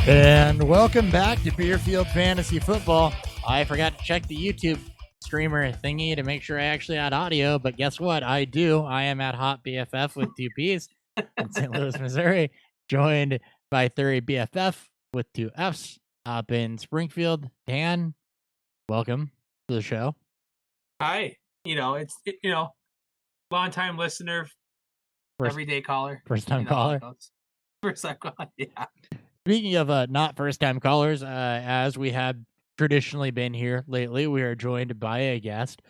And welcome back to Beerfield Fantasy Football. I forgot to check the YouTube streamer thingy to make sure I actually had audio, but guess what? I do. I am at Hot BFF with 2 P's in St. Louis, Missouri, joined by Thury BFF with 2 F's up in Springfield. Dan, welcome to the show. Hi. Long time listener, everyday caller. First time caller. First time caller, yeah. Speaking of not first-time callers, as we have traditionally been here lately, we are joined by a guest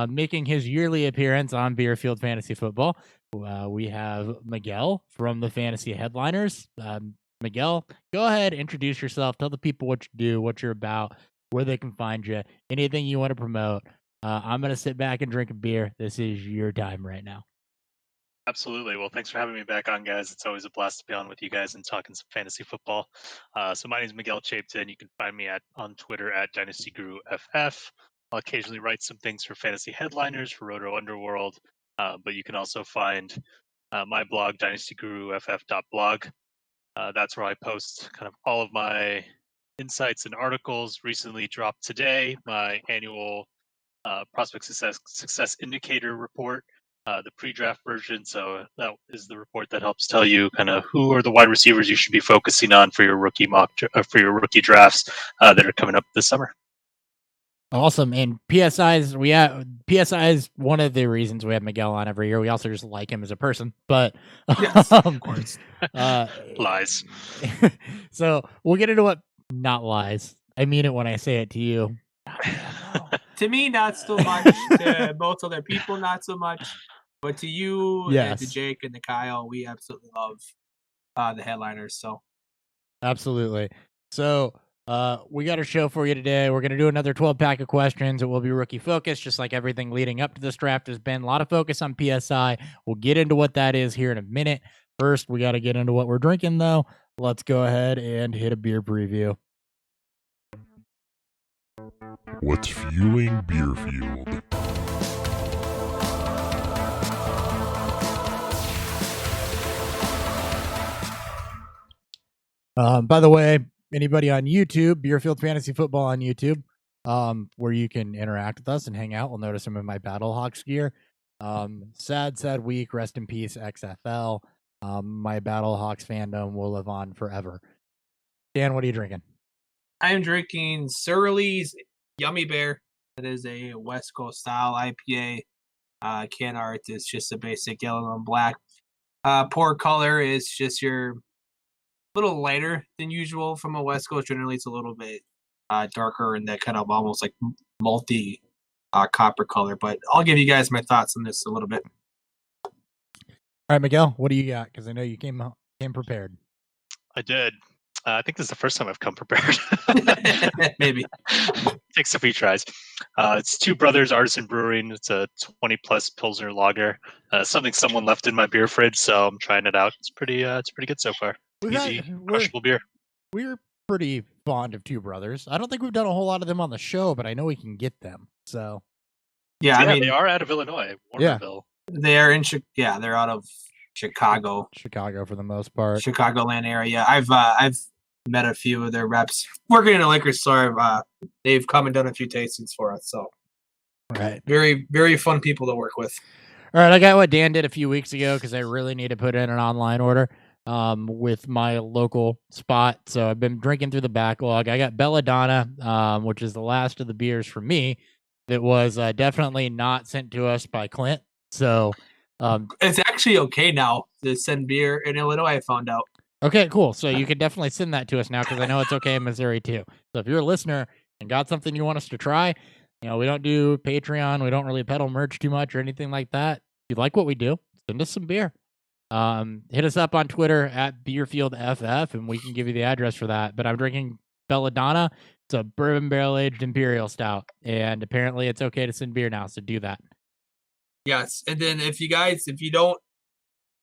making his yearly appearance on Beerfield Fantasy Football. We have Miguel from the Fantasy Headliners. Miguel, go ahead, introduce yourself, tell the people what you do, what you're about, where they can find you, anything you want to promote. I'm going to sit back and drink a beer. This is your time right now. Absolutely. Well, thanks for having me back on, guys. It's always a blast to be on with you guys and talking some fantasy football. So my name is Miguel Chapeton. You can find me on Twitter at DynastyGuruFF. I'll occasionally write some things for Fantasy Headliners, for Roto Underworld, but you can also find my blog, dynastyguruff.blog. That's where I post kind of all of my insights and articles. Recently dropped today my annual Prospect Success Indicator report. The pre-draft version. So that is the report that helps tell you kind of who are the wide receivers you should be focusing on for your rookie drafts that are coming up this summer. Awesome. And PSI is one of the reasons we have Miguel on every year. We also just like him as a person, but yes, of course. Lies. So we'll get into what not lies. I mean it when I say it to you. To me, not so much. To most other people, not so much. But to you, yes. And to Jake and to Kyle, we absolutely love the Headliners. So, absolutely. So, we got a show for you today. We're going to do another 12-pack of questions. It will be rookie focused, just like everything leading up to this draft has been. A lot of focus on PSI. We'll get into what that is here in a minute. First, we got to get into what we're drinking, though. Let's go ahead and hit a beer preview. What's fueling Beerfield? By the way, anybody on YouTube, Beerfield Fantasy Football on YouTube, where you can interact with us and hang out. We'll notice some of my Battlehawks gear. Sad week. Rest in peace, XFL. My Battlehawks fandom will live on forever. Dan, what are you drinking? I'm drinking Surly's Yummy Bear. It is a West Coast style IPA. Can art is just a basic yellow and black. Pour color is just your little lighter than usual from a West Coast. Generally, it's a little bit darker and that kind of almost like multi copper color. But I'll give you guys my thoughts on this a little bit. All right, Miguel, what do you got? Because I know you came prepared. I did. I think this is the first time I've come prepared. Maybe. Takes a few tries. It's Two Brothers Artisan Brewing. It's a 20-plus Pilsner lager. Something someone left in my beer fridge, so I'm trying it out. It's pretty good so far. Easy, crushable beer. We're pretty fond of Two Brothers. I don't think we've done a whole lot of them on the show, but I know we can get them. So, yeah, I mean, they are out of Illinois, Warrenville. Yeah, they are in. They're out of Chicago for the most part. Chicagoland area. I've met a few of their reps working in a liquor store. They've come and done a few tastings for us. So, right, very, very fun people to work with. All right, I got what Dan did a few weeks ago because I really need to put in an online order with my local spot. So I've been drinking through the backlog. I got Belladonna, which is the last of the beers for me that was definitely not sent to us by Clint. So it's actually okay now to send beer in Illinois, I found out. Okay, cool. So you can definitely send that to us now because I know it's okay in Missouri too. So if you're a listener and got something you want us to try, we don't do Patreon. We don't really peddle merch too much or anything like that. If you like what we do, send us some beer. Hit us up on Twitter at BeerfieldFF and we can give you the address for that. But I'm drinking Belladonna. It's a bourbon barrel-aged imperial stout. And apparently it's okay to send beer now, so do that. Yes. And then if you don't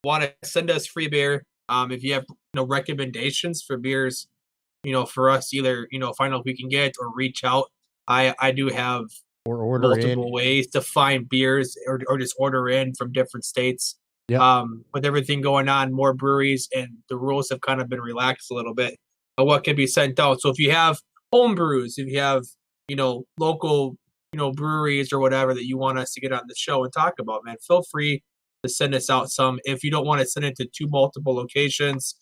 want to send us free beer, if you have recommendations for beers, for us either find out if we can get or reach out. I do have or order multiple ways to find beers or just order in from different states. Yep. With everything going on, more breweries and the rules have kind of been relaxed a little bit. what can be sent out. So if you have home brews, if you have, local, breweries or whatever that you want us to get on the show and talk about, man, feel free to send us out some. If you don't want to send it to two multiple locations,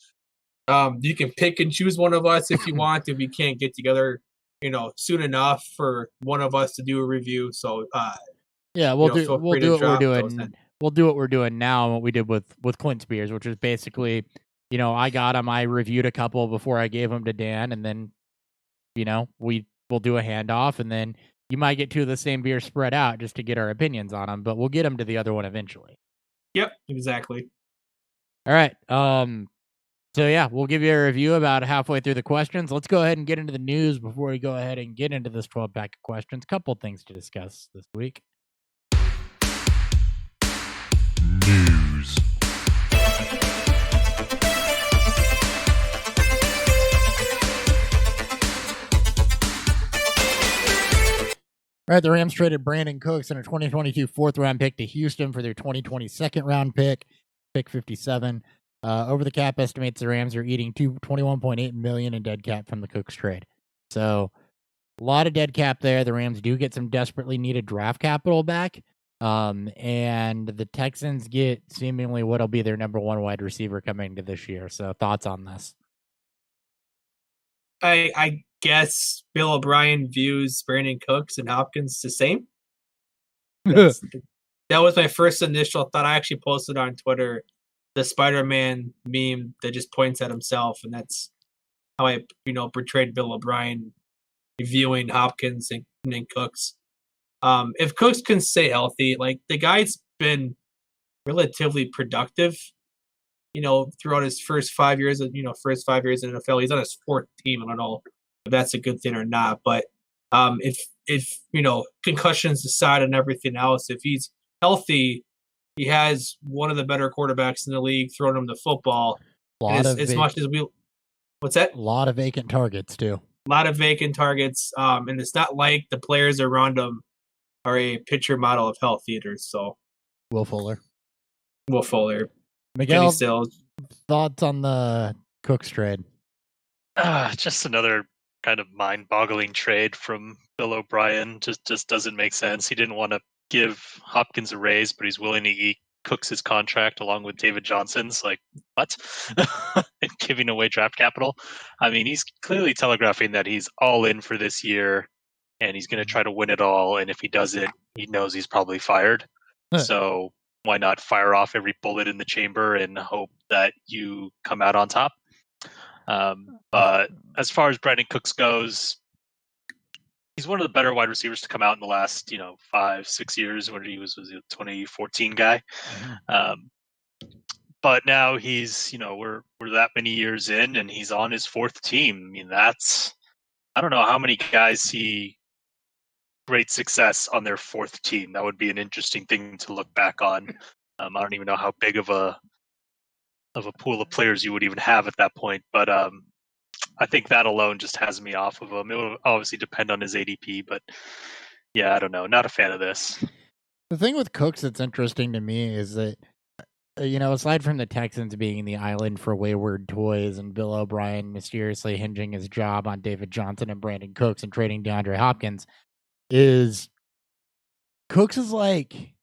you can pick and choose one of us if you want, if we can't get together, soon enough for one of us to do a review. So, yeah, we'll do what we're doing now and what we did with Clint's beers, which is basically, I got him, I reviewed a couple before I gave them to Dan, and then, we'll do a handoff, and then you might get two of the same beers spread out just to get our opinions on them, but we'll get them to the other one eventually. Yep, exactly. All right. So yeah, we'll give you a review about halfway through the questions. Let's go ahead and get into the news before we go ahead and get into this 12-pack of questions. Couple things to discuss this week. News. All right, the Rams traded Brandon Cooks and a 2022 fourth-round pick to Houston for their 2020 second-round pick 57. Over the cap estimates, the Rams are eating $21.8 million in dead cap from the Cooks trade. So a lot of dead cap there. The Rams do get some desperately needed draft capital back. And the Texans get seemingly what'll be their number one wide receiver coming into this year. So thoughts on this? I guess Bill O'Brien views Brandon Cooks and Hopkins the same. That was my first initial thought. I actually posted on Twitter the Spider-Man meme that just points at himself, and that's how I, portrayed Bill O'Brien viewing Hopkins and Cooks. If Cooks can stay healthy, like the guy's been relatively productive, throughout his first 5 years in the NFL. He's on his fourth team. I don't know if that's a good thing or not, but if concussions aside and everything else, if he's healthy, he has one of the better quarterbacks in the league throwing him the football. As much as what's that? A lot of vacant targets too. A lot of vacant targets, and it's not like the players around him are a picture model of health either. So, Will Fuller. Miguel, thoughts on the Cooks trade? Just another kind of mind-boggling trade from Bill O'Brien. Just doesn't make sense. He didn't want to give Hopkins a raise, but he's willing to eat Cooks' contract along with David Johnson's. Like, what? And giving away draft capital? I mean, he's clearly telegraphing that he's all in for this year, and he's going to try to win it all. And if he doesn't, he knows he's probably fired. So why not fire off every bullet in the chamber and hope that you come out on top? But as far as Brandon Cooks goes, he's one of the better wide receivers to come out in the last, 5-6 years. When he was a 2014 guy. But now he's, we're that many years in, and he's on his fourth team. I mean, I don't know how many guys see great success on their fourth team. That would be an interesting thing to look back on. I don't even know how big of a pool of players you would even have at that point. But I think that alone just has me off of him. It will obviously depend on his ADP, but yeah, I don't know. Not a fan of this. The thing with Cooks that's interesting to me is that, aside from the Texans being the island for wayward toys and Bill O'Brien mysteriously hinging his job on David Johnson and Brandon Cooks and trading DeAndre Hopkins, is Cooks is like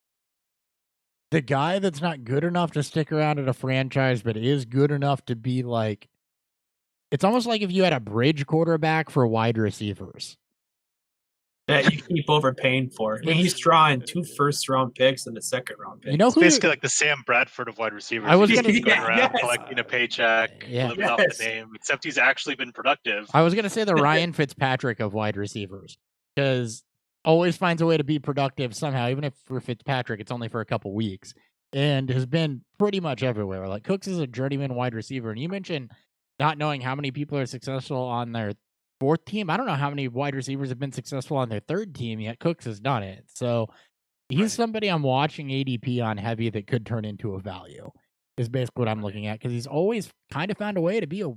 the guy that's not good enough to stick around at a franchise, but is good enough to be like, it's almost like if you had a bridge quarterback for wide receivers. That you keep overpaying for. I mean, he's drawing 2 first-round picks and a second-round pick. It's basically like the Sam Bradford of wide receivers. I was going around collecting a paycheck, living off the name, except he's actually been productive. I was going to say the Ryan Fitzpatrick of wide receivers, because always finds a way to be productive somehow, even if for Fitzpatrick it's only for a couple weeks, and has been pretty much everywhere. Like, Cooks is a journeyman wide receiver, and you mentioned not knowing how many people are successful on their fourth team. I don't know how many wide receivers have been successful on their third team, yet Cooks has done it. So he's somebody I'm watching ADP on heavy that could turn into a value, is basically what I'm looking at, because he's always kind of found a way to be a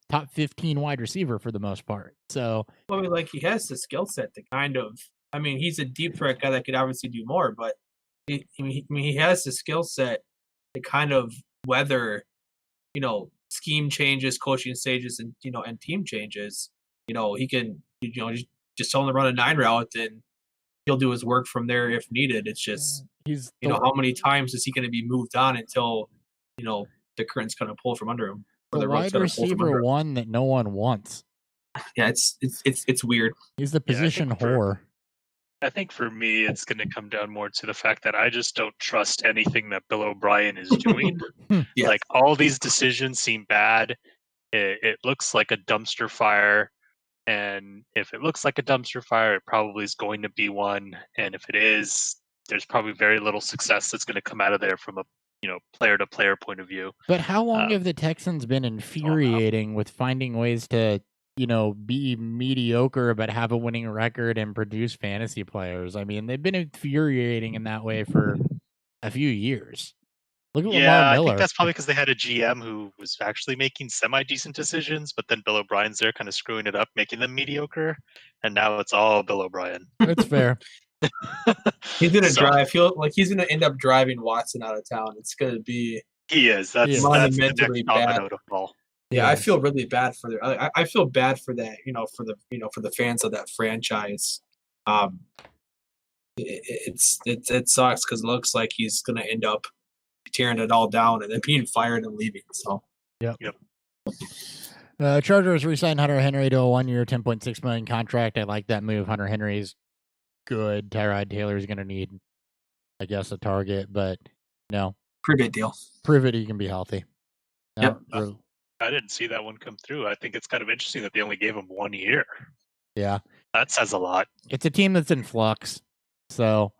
top 15 wide receiver for the most part. So, well, like, he has the skill set to kind of, I mean, he's a deep threat guy that could obviously do more, but he has the skill set to kind of weather, scheme changes, coaching stages, and and team changes, he can just tell him to run a 9 route, and he'll do his work from there if needed. It's just how many times is he going to be moved on until the curtain's going to pull from under him, or the wide receiver one that no one wants. Yeah, it's weird. He's the position whore. I think for me, it's going to come down more to the fact that I just don't trust anything that Bill O'Brien is doing. Yeah. Like, all these decisions seem bad. It looks like a dumpster fire. And if it looks like a dumpster fire, it probably is going to be one. And if it is, there's probably very little success that's going to come out of there from a player-to-player point of view. But how long have the Texans been infuriating with finding ways to be mediocre but have a winning record and produce fantasy players? I mean, they've been infuriating in that way for a few years. Look at Lamar Miller. I think that's probably because they had a GM who was actually making semi-decent decisions, but then Bill O'Brien's there kind of screwing it up, making them mediocre, and now it's all Bill O'Brien. That's fair. He's going to drive. I feel like he's going to end up driving Watson out of town. It's going to be... He is. That's monumentally bad. To fall. Yeah, I feel really bad for I feel bad for that, for the fans of that franchise. It sucks because it looks like he's going to end up tearing it all down and then being fired and leaving. So, yep. Chargers re-signed Hunter Henry to a 1-year, $10.6 million contract. I like that move. Hunter Henry's good. Tyrod Taylor's going to need, I guess, a target, but no. Pretty good deal. Prove it he can be healthy. Yep. I didn't see that one come through. I think it's kind of interesting that they only gave him 1 year. Yeah. That says a lot. It's a team that's in flux. So,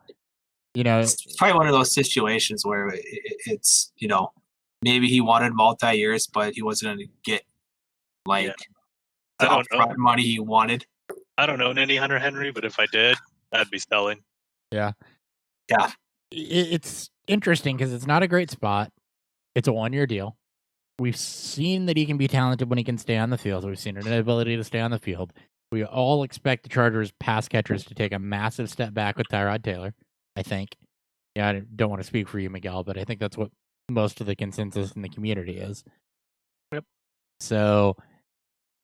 it's probably one of those situations where it's, maybe he wanted multi-years, but he wasn't going to get the upfront money he wanted. I don't own any Hunter Henry, but if I did, I'd be selling. Yeah. Yeah. It's interesting because it's not a great spot. It's a 1-year deal. We've seen that he can be talented when he can stay on the field. We've seen an ability to stay on the field. We all expect the Chargers pass catchers to take a massive step back with Tyrod Taylor, I think. Yeah, I don't want to speak for you, Miguel, but I think that's what most of the consensus in the community is. Yep. So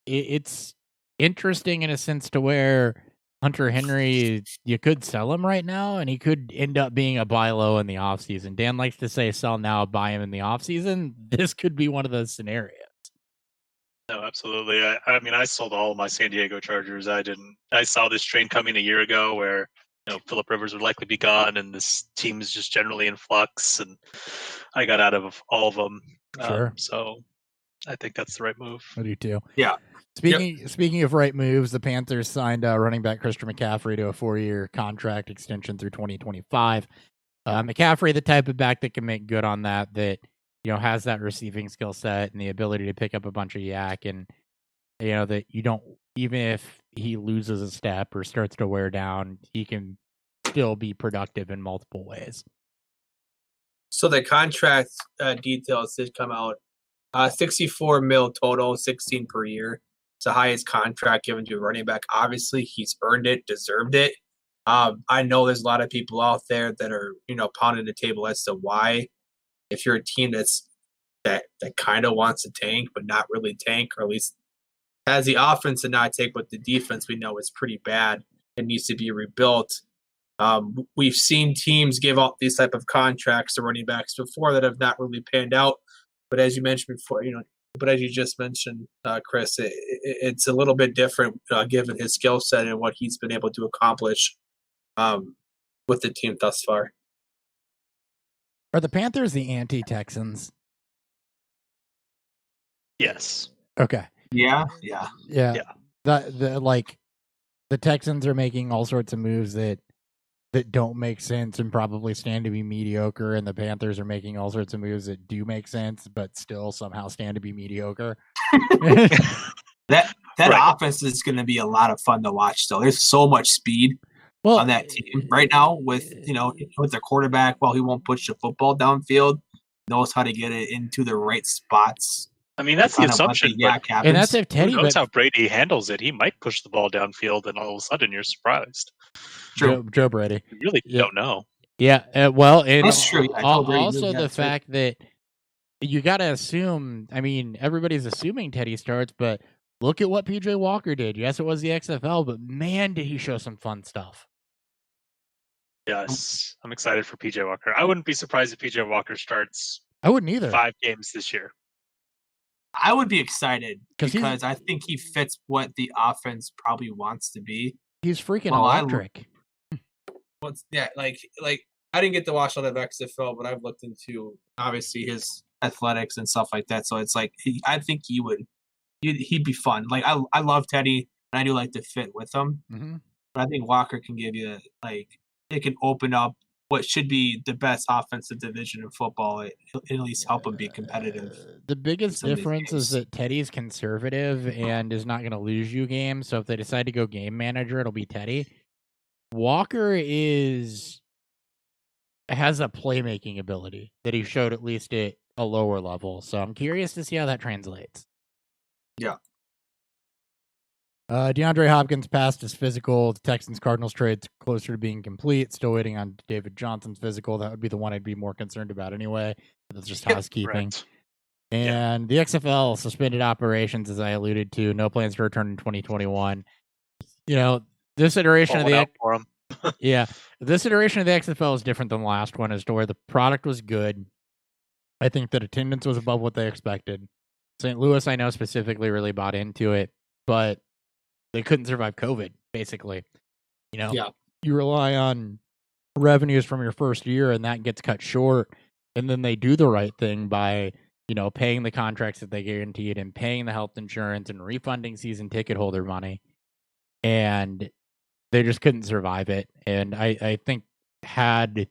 it's interesting in a sense to where Hunter Henry, you could sell him right now, and he could end up being a buy low in the offseason. Dan likes to say sell now, buy him in the offseason. This could be one of those scenarios. No, absolutely. I mean, I sold all my San Diego Chargers. I saw this train coming a year ago where Phillip Rivers would likely be gone, and this team is just generally in flux, and I got out of all of them. Sure. So I think that's the right move. I do too. Yeah. Speaking of right moves, the Panthers signed running back Christian McCaffrey to a 4-year contract extension through 2025. McCaffrey, the type of back that can make good on that has that receiving skill set and the ability to pick up a bunch of yak, and that you don't, even if he loses a step or starts to wear down, he can still be productive in multiple ways. So the contract details did come out. 64 mil total, 16 per year. It's the highest contract given to a running back. Obviously, he's earned it, deserved it. I know there's a lot of people out there that are, pounding the table as to why, if you're a team that kind of wants to tank, but not really tank, or at least has the offense to not take, but the defense we know is pretty bad and needs to be rebuilt. We've seen teams give out these type of contracts to running backs before that have not really panned out. But as you mentioned before, but as you just mentioned, Chris, it's a little bit different given his skill set and what he's been able to accomplish with the team thus far. Are the Panthers the anti-Texans? Yes. Okay. Yeah. The Texans are making all sorts of moves that don't make sense and probably stand to be mediocre, and the Panthers are making all sorts of moves that do make sense but still somehow stand to be mediocre. That offense is going to be a lot of fun to watch. Though there's so much speed on that team right now with with their quarterback. While he won't push the football downfield, knows how to get it into the right spots. I mean, that's the assumption. And that's if Teddy knows how Brady handles it. He might push the ball downfield, and all of a sudden you're surprised. Joe Brady. You really don't know. Yeah, well, and that's true. Also the fact that you got to assume, I mean, everybody's assuming Teddy starts, but look at what PJ Walker did. Yes, it was the XFL, but man, did he show some fun stuff. Yes, I'm excited for PJ Walker. I wouldn't be surprised if PJ Walker starts I wouldn't either. 5 games this year. I would be excited 'Cause because I think he fits what the offense probably wants to be. He's freaking Well, electric. Like I didn't get to watch a lot of XFL, but I've looked into obviously his athletics and stuff like that. So it's like I think he'd be fun. Like I love Teddy, and I do like to fit with him. Mm-hmm. But I think Walker can give you it can open up what should be the best offensive division in football. It'll at least help him be competitive. The biggest some of these difference is games. that Teddy's conservative and is not going to lose you games. So if they decide to go game manager, it'll be Teddy. Walker has a playmaking ability that he showed at least at a lower level. So I'm curious to see how that translates. Yeah. DeAndre Hopkins passed his physical. The Texans-Cardinals trade's closer to being complete. Still waiting on David Johnson's physical. That would be the one I'd be more concerned about anyway. But that's just housekeeping. Right. And the XFL suspended operations, as I alluded to. No plans to return in 2021. You know, this iteration of the for him. this iteration of the XFL is different than the last one, as to where the product was good. I think that attendance was above what they expected. St. Louis, I know specifically, really bought into it, but they couldn't survive COVID, basically. You know, you rely on revenues from your first year, and that gets cut short. And then they do the right thing by, you know, paying the contracts that they guaranteed and paying the health insurance and refunding season ticket holder money. And they just couldn't survive it. And I think had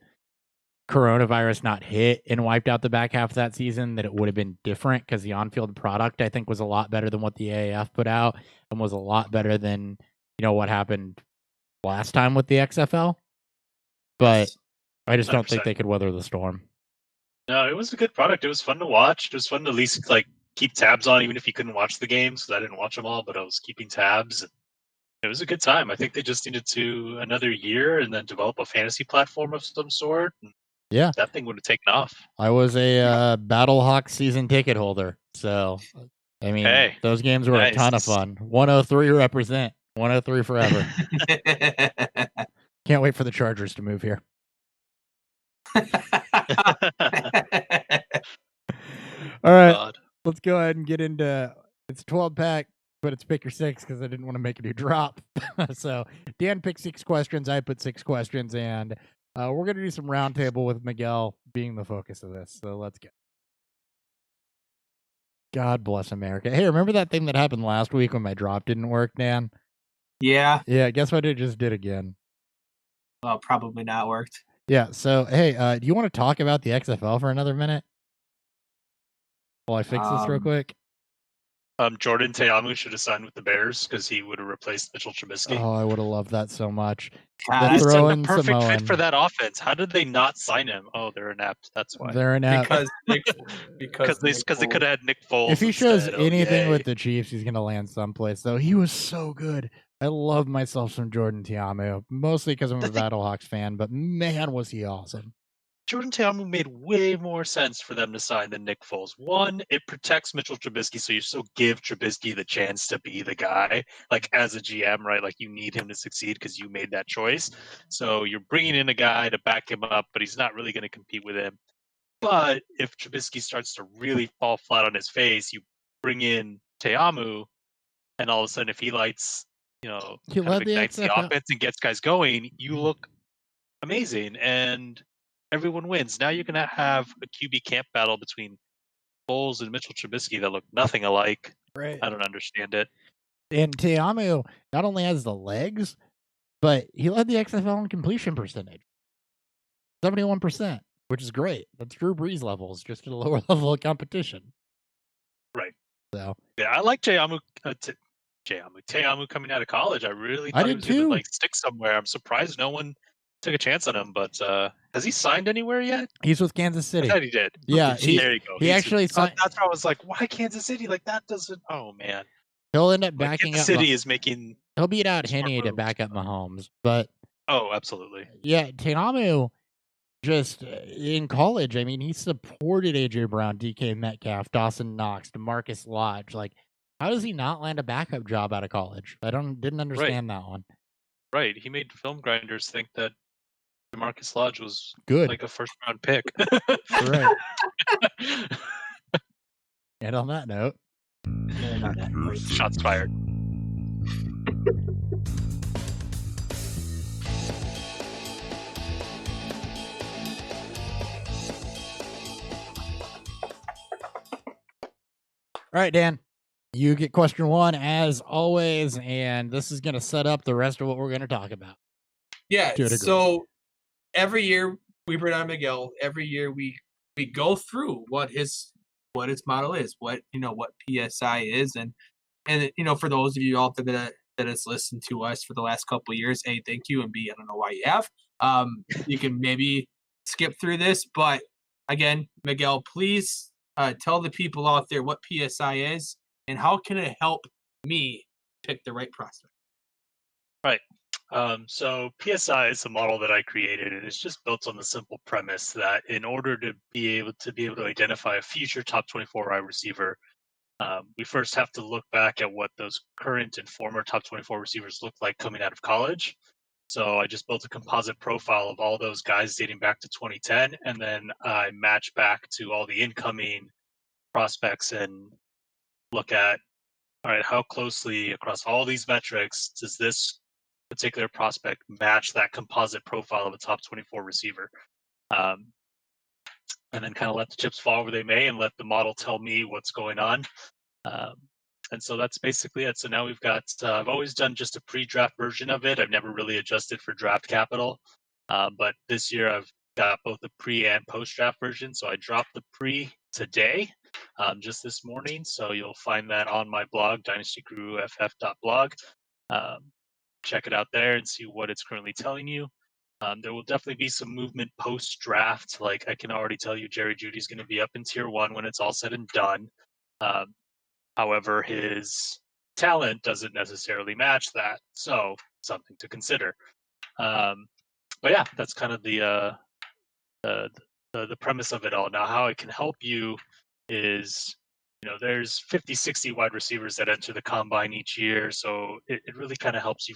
coronavirus not hit and wiped out the back half of that season, that it would have been different, because the on-field product, I think, was a lot better than what the AAF put out, and was a lot better than, you know, what happened last time with the XFL. But I just don't think 100%. they could weather the storm. No, it was a good product. It was fun to watch. It was fun to at least keep tabs on, even if you couldn't watch the games. I didn't watch them all, but I was keeping tabs. It was a good time. I think they just needed to another year and then develop a fantasy platform of some sort. Yeah, that thing would have taken off. I was a Battlehawk season ticket holder, so I mean, those games were a ton of fun. 103 represent. 103 forever. Can't wait for the Chargers to move here. All right, let's go ahead and get into. It's a 12-pack, but it's pick your 6 because I didn't want to make it a drop. So Dan picked 6 questions. I put 6 questions, and we're going to do some roundtable with Miguel being the focus of this. So let's go. God bless America. Hey, remember that thing that happened last week when my drop didn't work, Dan? Yeah. Yeah, guess what it just did again? Well, probably not worked. Yeah, so, hey, do you want to talk about the XFL for another minute? While I fix this real quick? Jordan Teamu should have signed with the Bears because he would have replaced Mitchell Trubisky. Oh, I would have loved that so much. He's the perfect fit for that offense. How did they not sign him? Oh, they're inept. That's why. They're inept. Because they could have had Nick Foles. If he shows anything with the Chiefs, he's going to land someplace, though. He was so good. I love myself some Jordan Teamu, mostly because I'm a Battlehawks fan, but man, was he awesome. Jordan Teamu made way more sense for them to sign than Nick Foles. One, it protects Mitchell Trubisky, so you still give Trubisky the chance to be the guy. Like, as a GM, right? Like, you need him to succeed because you made that choice. So you're bringing in a guy to back him up, but he's not really going to compete with him. But if Trubisky starts to really fall flat on his face, you bring in Teamu, and all of a sudden, if he lights, kind of ignites the offense and gets guys going, you look amazing. And everyone wins. Now you're going to have a QB camp battle between Foles and Mitchell Trubisky that look nothing alike. Right. I don't understand it. And Teamu not only has the legs, but he led the XFL in completion percentage. 71%, which is great. That's Drew Brees levels, just at a lower level of competition. Right. So yeah, I like Teamu coming out of college. I really thought he was going to stick somewhere. I'm surprised no one took a chance on him, but has he signed anywhere yet? He's with Kansas City. I thought he did. Yeah, there you go. He actually signed. That's why I was like, why Kansas City? Like, that doesn't. Oh man. He'll end up backing Kansas up. City is making. He'll beat out Henney to back up Mahomes, but. Oh, absolutely. Yeah, Teamu. just in college, I mean, he supported AJ Brown, DK Metcalf, Dawson Knox, DeMarcus Lodge. Like, how does he not land a backup job out of college? Didn't understand that one. Right. He made film grinders think that DeMarcus Lodge was Good. like a first round pick. Right. And on that note, Shots fired. all right, Dan, you get question one as always, and this is going to set up the rest of what we're going to talk about. Yeah. To a degree. So every year we bring on Miguel. Every year we go through what his model is, what PSI is, and for those of you out there that has listened to us for the last couple of years, A, thank you, and B, I don't know why you have. You can maybe skip through this, but again, Miguel, please tell the people out there what PSI is and how can it help me pick the right prospect. Right. So PSI is a model that I created, and it's just built on the simple premise that in order to be able to identify a future top 24 wide receiver, we first have to look back at what those current and former top 24 receivers look like coming out of college. So I just built a composite profile of all those guys dating back to 2010, and then I match back to all the incoming prospects and look at, all right, how closely across all these metrics does this particular prospect match that composite profile of a top 24 receiver? And then kind of let the chips fall where they may and let the model tell me what's going on. And so that's basically it. So now we've got, I've always done just a pre-draft version of it. I've never really adjusted for draft capital. But this year I've got both the pre and post-draft version. So I dropped the pre today, just this morning. So you'll find that on my blog, dynastyguruff.blog. Check it out there and see what it's currently telling you. There will definitely be some movement post-draft. Like I can already tell you Jerry Jeudy's going to be up in tier 1 when it's all said and done. However, his talent doesn't necessarily match that, so something to consider. But yeah, that's kind of the premise of it all. Now, how it can help you is, there's 50, 60 wide receivers that enter the combine each year, so it really kind of helps you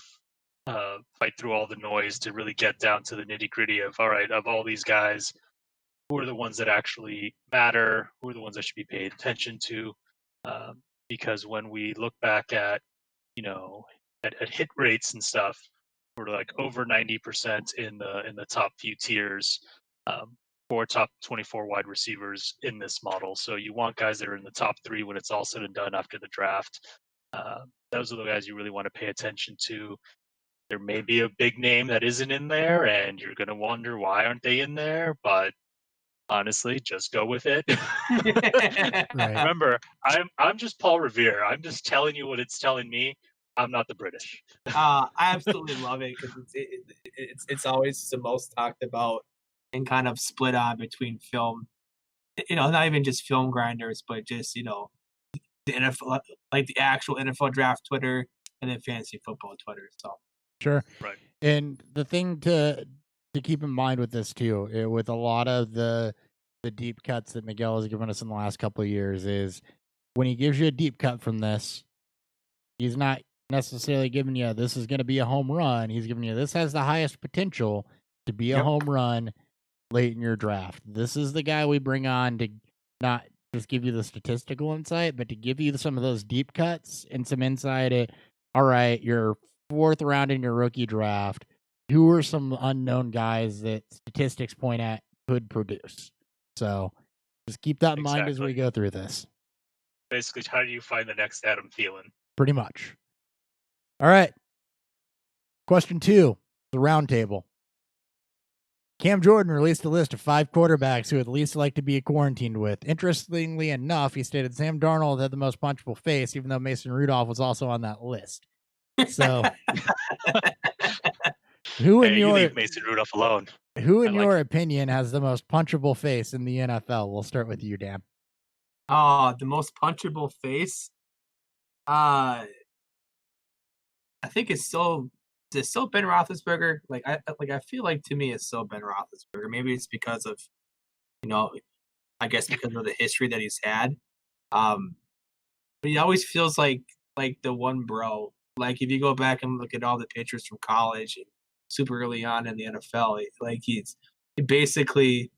fight through all the noise to really get down to the nitty gritty of, all right, of all these guys, who are the ones that actually matter? Who are the ones that should be paid attention to? Because when we look back at, at hit rates and stuff, we're like over 90% in the top few tiers for top 24 wide receivers in this model. So you want guys that are in the top 3 when it's all said and done after the draft. Those are the guys you really want to pay attention to. There may be a big name that isn't in there, and you're going to wonder why aren't they in there, but honestly, just go with it. Right. Remember, I'm just Paul Revere. I'm just telling you what it's telling me. I'm not the British. I absolutely love it because it's always the most talked about and kind of split on between film, not even just film grinders, but just the NFL, like the actual NFL draft Twitter and then fantasy football Twitter. So Sure. Right. And the thing to keep in mind with this too, with a lot of the deep cuts that Miguel has given us in the last couple of years, is when he gives you a deep cut from this, he's not necessarily giving you this is going to be a home run. He's giving you this has the highest potential to be a home run late in your draft. This is the guy we bring on to not just give you the statistical insight, but to give you some of those deep cuts and some insight at, all right, you're 4th round in your rookie draft. Who are some unknown guys that statistics point at could produce? So just keep that in mind as we go through this. Basically, how do you find the next Adam Thielen? Pretty much. All right. Question 2, the round table. Cam Jordan released a list of 5 quarterbacks who would least like to be quarantined with. Interestingly enough, he stated Sam Darnold had the most punchable face, even though Mason Rudolph was also on that list. So, you leave Mason Rudolph alone. Who, in your opinion, has the most punchable face in the NFL? We'll start with you, Dan. The most punchable face. I think it's still Is still Ben Roethlisberger? I feel like to me it's still Ben Roethlisberger. Maybe it's because of, I guess because of the history that he's had. But he always feels like the one bro. Like if you go back and look at all the pictures from college and super early on in the NFL, he basically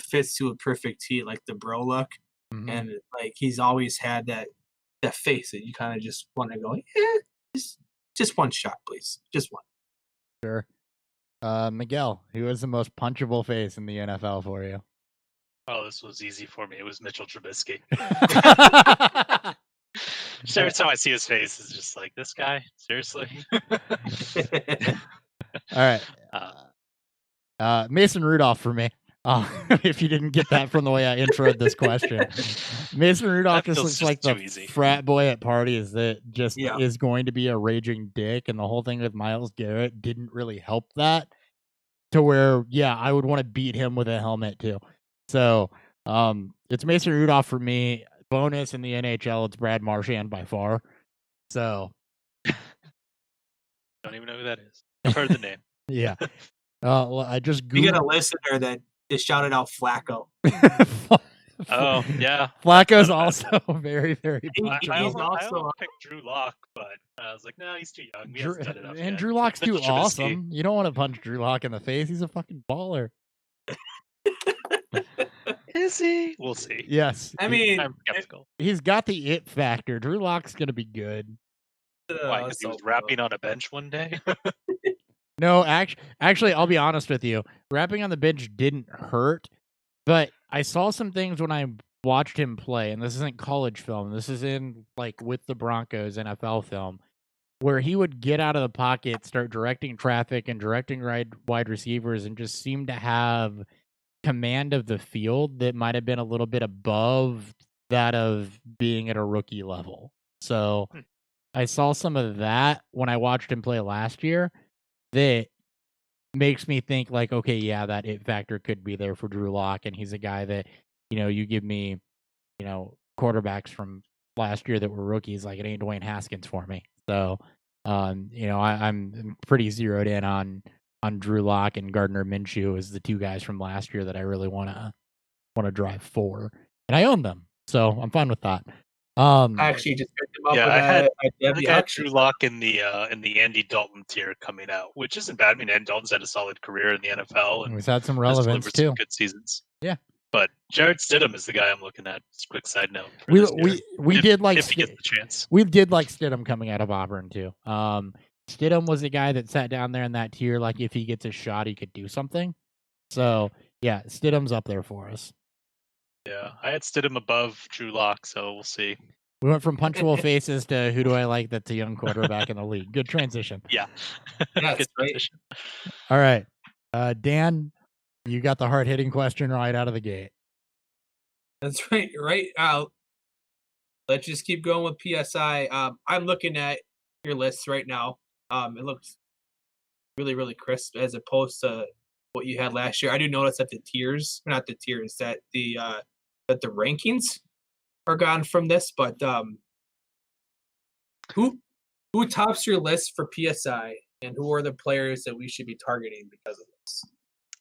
fits to a perfect T, like the bro look, and like he's always had that face that you kind of just want to go, just one shot, please, just one. Sure. Miguel, who has the most punchable face in the NFL for you? Oh, this was easy for me. It was Mitchell Trubisky. Just every time I see his face, it's just like, this guy? Seriously? All right. Mason Rudolph for me. If you didn't get that from the way I introed this question. Mason Rudolph just looks like the frat boy at parties that just is going to be a raging dick, and the whole thing with Myles Garrett didn't really help that to where, I would want to beat him with a helmet too. So it's Mason Rudolph for me. Bonus in the NHL, it's Brad Marchand by far. So don't even know who that is. I've heard the name. Yeah. Well, I just Googled. You got a listener that just shouted out Flacco. Oh, yeah. Flacco's also very, very I almost picked Drew Lock, but I was like, no, he's too young. He hasn't done enough yet. Drew Lock's too awesome. You don't want to punch Drew Lock in the face. He's a fucking baller. Is he? We'll see. Yes. I mean, I'm skeptical. He's got the it factor. Drew Lock's going to be good. Why? Because he was rapping on a bench one day? No, actually, I'll be honest with you. Rapping on the bench didn't hurt, but I saw some things when I watched him play, and this isn't college film. This is in, with the Broncos NFL film, where he would get out of the pocket, start directing traffic and directing wide receivers, and just seem to have command of the field that might have been a little bit above that of being at a rookie level. So I saw some of that when I watched him play last year. That makes me think okay, yeah, that it factor could be there for Drew Lock, and he's a guy that, you give me, quarterbacks from last year that were rookies, it ain't Dwayne Haskins for me. So, I'm pretty zeroed in on Drew Lock and Gardner Minshew as the two guys from last year that I really want to drive for, and I own them, so I'm fine with that. I actually just picked him up. I had Drew Lock in the Andy Dalton tier coming out, which isn't bad. I mean, Andy Dalton's had a solid career in the NFL, and he's had some relevance too. Some good seasons. Yeah. But Jarrett Stidham is the guy I'm looking at. Just a quick side note. We did like if he gets the chance. We did like Stidham coming out of Auburn too. Stidham was the guy that sat down there in that tier. If he gets a shot, he could do something. So yeah, Stidham's up there for us. Yeah, I had Stidham above Drew Lock, so we'll see. We went from punchable faces to who do I like that's a young quarterback in the league. Good transition. Yeah. Good transition. All right. Dan, you got the hard-hitting question right out of the gate. That's right. Right. Let's just keep going with PSI. I'm looking at your list right now. It looks really, really crisp as opposed to what you had last year. I do notice that the rankings are gone from this, but who tops your list for PSI, and who are the players that we should be targeting because of this?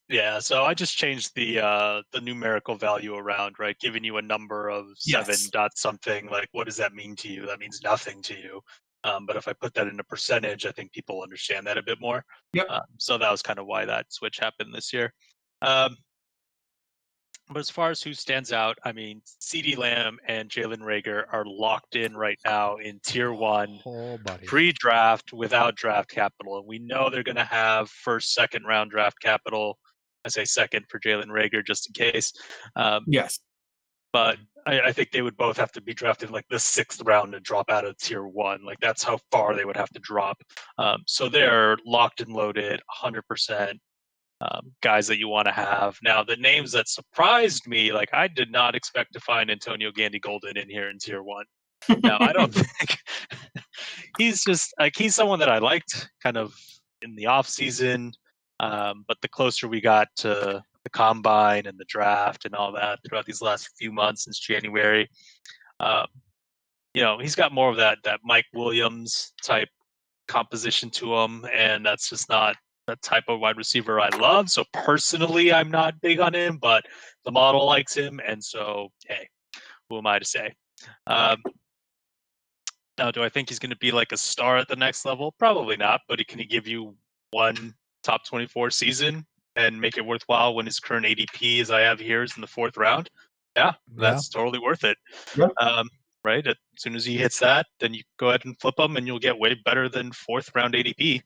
Yeah, so I just changed the numerical value around, right? Giving you a number of 7 dot something. What does that mean to you? That means nothing to you. But if I put that in a percentage, I think people understand that a bit more. Yep. So that was kind of why that switch happened this year. But as far as who stands out, I mean, CeeDee Lamb and Jalen Reagor are locked in right now in tier 1, pre-draft, without draft capital. And we know they're going to have first, second round draft capital. I say second for Jalen Reagor just in case. Yes. But I think they would both have to be drafted the 6th round to drop out of tier 1. That's how far they would have to drop. So they're locked and loaded, 100%. Guys that you want to have. Now, the names that surprised me, I did not expect to find Antonio Gandy-Golden in here in tier 1. Now, I don't think he's just he's someone that I liked kind of in the off season, but the closer we got to the combine and the draft and all that throughout these last few months since January, he's got more of that Mike Williams type composition to him, and that's just not the type of wide receiver I love. So personally, I'm not big on him, but the model likes him, and so hey, who am I to say? Now, do I think he's going to be like a star at the next level? Probably not, but can he give you one top 24 season and make it worthwhile when his current ADP, as I have here, is in the 4th round? Yeah, that's totally worth it. Yeah. Right? As soon as he hits that, then you go ahead and flip him, and you'll get way better than 4th round ADP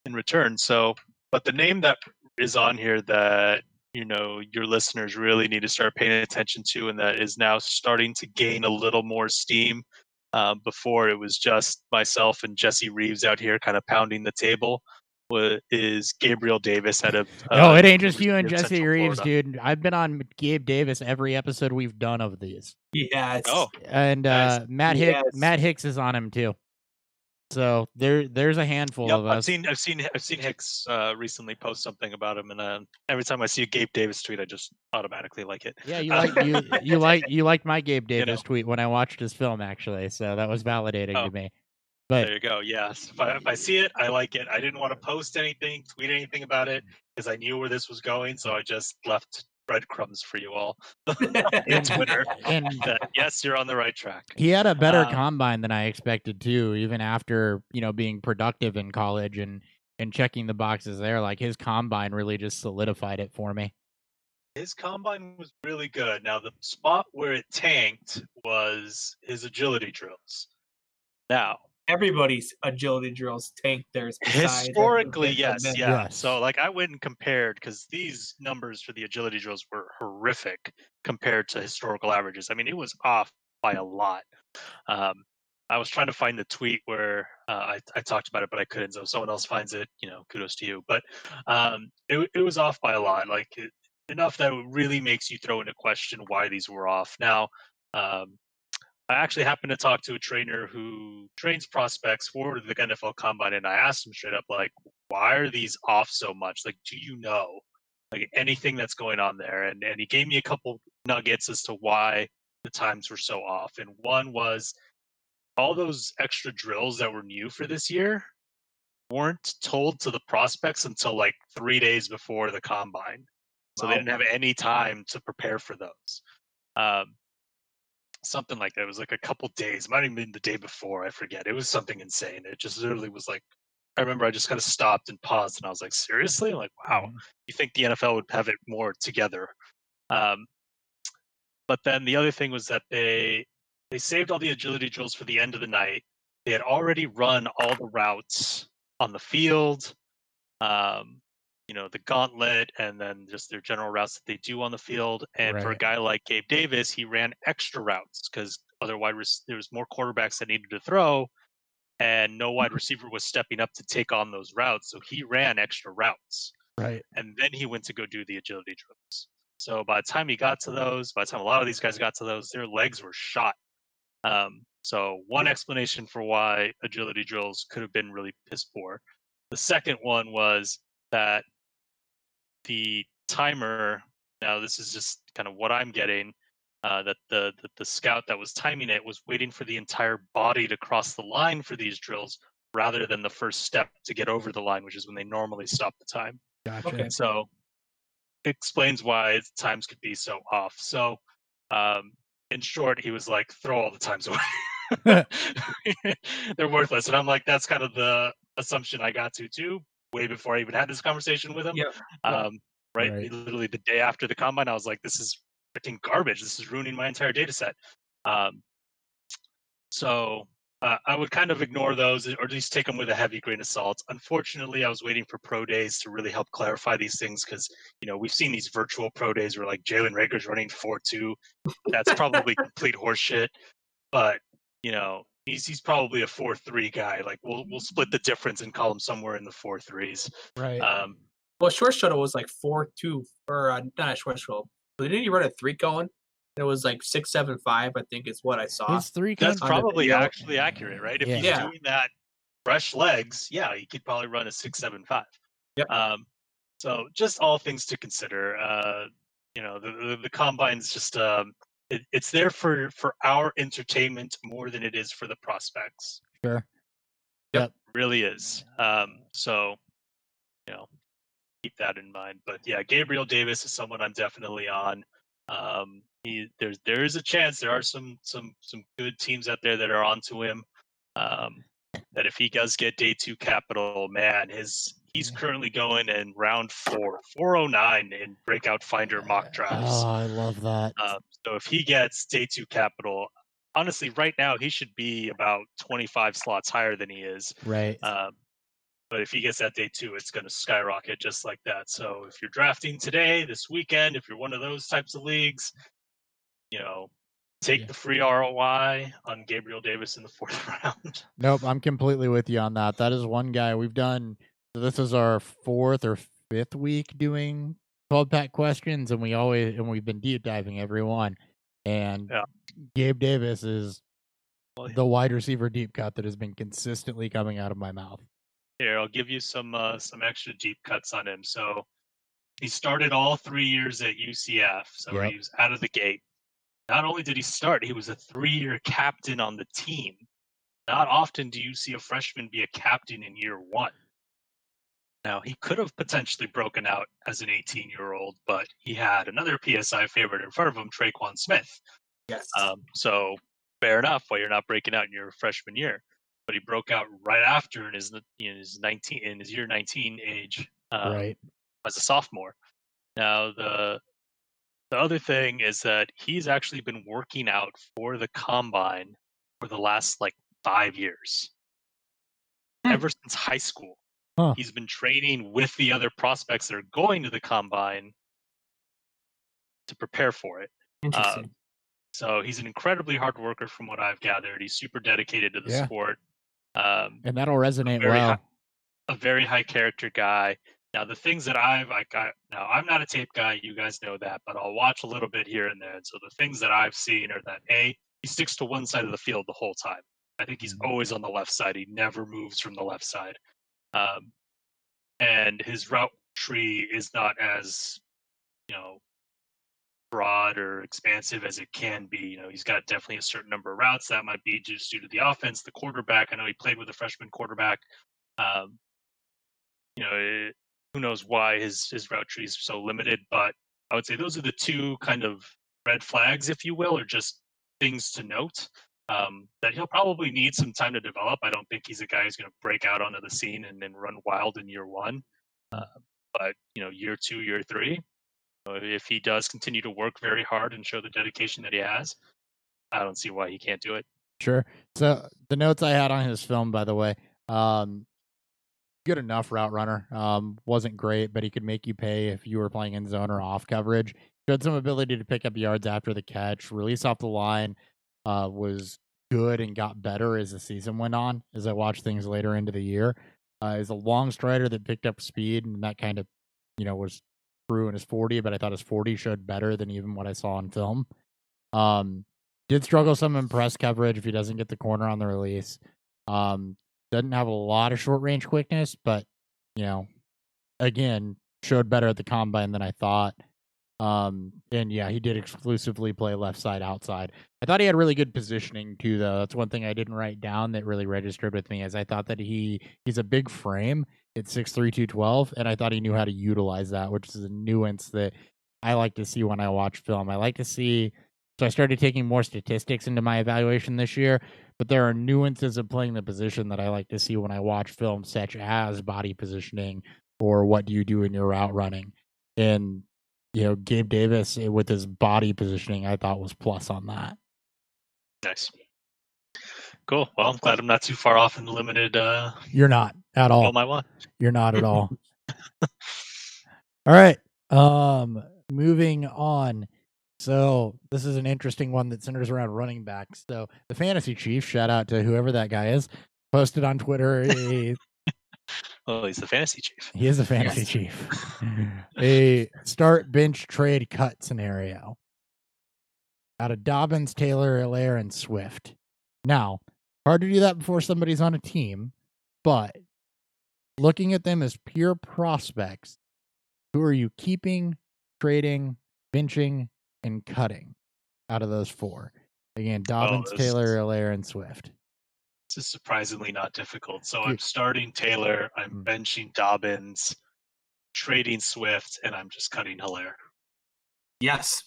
in return. So, but the name that is on here that your listeners really need to start paying attention to, and that is now starting to gain a little more steam. Before it was just myself and Jesse Reeves out here kind of pounding the table, is Gabriel Davis out of no, it ain't just you and University of Jesse Central Reeves, Florida. dude. I've been on Gabe Davis every episode we've done of these. Yes. Oh, And nice. Matt Hicks is on him too. So there's a handful of us. I've seen Hicks recently post something about him, and every time I see a Gabe Davis tweet, I just automatically like it. Yeah, you liked my Gabe Davis tweet when I watched his film, actually. So that was validating to me. But there you go. Yes, if I see it, I like it. I didn't want to post anything, tweet anything about it because I knew where this was going, so I just left breadcrumbs for you all on Twitter. and yes, you're on the right track. He had a better combine than I expected too, even after being productive in college and checking the boxes there. Like his combine really just solidified it for me. His combine was really good. Now the spot where it tanked was his agility drills. Now everybody's agility drills tank theirs. Historically, yes. So like I went and compared because these numbers for the agility drills were horrific compared to historical averages. I mean, it was off by a lot. I was trying to find the tweet where I talked about it, but I couldn't. So if someone else finds it, kudos to you. But it was off by a lot, like enough that it really makes you throw into question why these were off. Now, I actually happened to talk to a trainer who trains prospects for the NFL Combine, and I asked him straight up, like, why are these off so much? Like, do you know, like, anything that's going on there? And he gave me a couple nuggets as to why the times were so off. And one was all those extra drills that were new for this year weren't told to the prospects until like 3 days before the Combine. So they didn't have any time to prepare for those. Something like that. It was like a couple days, might have been the day before, I forget. It was something insane. It just literally was like, I remember I just kind of stopped and paused, and I was like, seriously? I'm like, wow, you think the NFL would have it more together? But then the other thing was that they saved all the agility drills for the end of the night. They had already run all the routes on the field, the gauntlet, and then just their general routes that they do on the field. And for a guy like Gabe Davis, he ran extra routes because otherwise there was more quarterbacks that needed to throw, and no wide receiver was stepping up to take on those routes. So he ran extra routes. Right. And then he went to go do the agility drills. So by the time he got to those, by the time a lot of these guys got to those, their legs were shot. So one explanation for why agility drills could have been really piss poor. The second one was that the timer, now this is just kind of what I'm getting, that the scout that was timing it was waiting for the entire body to cross the line for these drills rather than the first step to get over the line, which is when they normally stop the time. Gotcha. Okay. So it explains why times could be so off. So in short, he was like, throw all the times away. They're worthless. And I'm like, that's kind of the assumption I got to too, way before I even had this conversation with him. Right? Literally the day after the Combine, I was like, this is freaking garbage. This is ruining my entire data set. So I would kind of ignore those, or at least take them with a heavy grain of salt. Unfortunately, I was waiting for pro days to really help clarify these things because, we've seen these virtual pro days where like Jalen Rager's running 4.2. That's probably complete horseshit. But, he's probably a 4.3 guy. Like we'll split the difference and call him somewhere in the 4.3s. Right. Well, short shuttle was like 4.2, or not a short shuttle. But didn't he run a 3 cone? It was like 6.75, I think is what I saw. His 3 That's probably actually accurate, right? If he's Yeah. doing that fresh legs, yeah, he could probably run a 6.75. Yep. So just all things to consider. The combine's just it's there for our entertainment more than it is for the prospects. Sure. Yep. Really is. So, you know, keep that in mind. But yeah, Gabriel Davis is someone I'm definitely on. There is a chance there are some good teams out there that are onto him. That if he does get day 2 capital, man, he's currently going in round 409 in Breakout Finder mock drafts. Oh, I love that. So if he gets day 2 capital, honestly, right now he should be about 25 slots higher than he is. Right. But if he gets that day 2, it's going to skyrocket just like that. So if you're drafting today, this weekend, if you're one of those types of leagues, take the free ROI on Gabriel Davis in the 4th round. Nope, I'm completely with you on that. That is one guy we've done. So this is our 4th or 5th week doing 12-pack questions, and we've been deep diving every one. And Yeah. Gabe Davis is the wide receiver deep cut that has been consistently coming out of my mouth. Here, I'll give you some extra deep cuts on him. So he started all 3 years at UCF, so he was out of the gate. Not only did he start, he was a 3-year captain on the team. Not often do you see a freshman be a captain in year 1. Now, he could have potentially broken out as an 18-year-old, but he had another PSI favorite in front of him, Traquan Smith. Yes. So fair enough why you're not breaking out in your freshman year. But he broke out right after in his year 19 age, Right. as a sophomore. Now the other thing is that he's actually been working out for the combine for the last 5 years. Ever since high school. Huh. He's been training with the other prospects that are going to the combine to prepare for it. Interesting. So he's an incredibly hard worker from what I've gathered. He's super dedicated to the sport. And that'll resonate well. A very high character guy. Now the things that now I'm not a tape guy, you guys know that, but I'll watch a little bit here and there. And so the things that I've seen are that he sticks to one side of the field the whole time. I think he's always on the left side. He never moves from the left side. And his route tree is not as, broad or expansive as it can be. He's got definitely a certain number of routes that might be just due to the offense, the quarterback. I know he played with a freshman quarterback. Who knows why his route tree is so limited, but I would say those are the two kind of red flags, if you will, or just things to note. That he'll probably need some time to develop. I don't think he's a guy who's going to break out onto the scene and then run wild in year 1. But year 2, year 3, if he does continue to work very hard and show the dedication that he has, I don't see why he can't do it. Sure. So the notes I had on his film, by the way, good enough route runner. Wasn't great, but he could make you pay if you were playing in zone or off coverage. Showed some ability to pick up yards after the catch. Release off the line was good and got better as the season went on, as I watched things later into the year. He's a long strider that picked up speed, and that kind of, was true in his 40, but I thought his 40 showed better than even what I saw on film. Did struggle some in press coverage if he doesn't get the corner on the release. Doesn't have a lot of short range quickness, but again, showed better at the combine than I thought. And yeah, he did exclusively play left side outside. I thought he had really good positioning too, though. That's one thing I didn't write down that really registered with me, is I thought that he's a big frame at 6'3", 212, and I thought he knew how to utilize that, which is a nuance that I like to see when I watch film. I like to see. So I started taking more statistics into my evaluation this year, but there are nuances of playing the position that I like to see when I watch film, such as body positioning or what do you do in your route running. And, Gabe Davis with his body positioning, I thought was plus on that. Nice. Cool. Well, I'm glad I'm not too far off in the limited. You're not at all. My watch. You're not at all. All right. Moving on. So this is an interesting one that centers around running backs. So the fantasy chief, shout out to whoever that guy is, posted on Twitter Oh, he's the fantasy chief. He is a fantasy chief. A start, bench, trade, cut scenario out of Dobbins, Taylor, Allaire, and Swift. Now, hard to do that before somebody's on a team, but looking at them as pure prospects, who are you keeping, trading, benching, and cutting out of those 4? Again, Dobbins, Taylor, Allaire, and Swift. This is surprisingly not difficult. So Good. I'm starting Taylor, I'm benching Dobbins, trading Swift, and I'm just cutting Hilaire. Yes.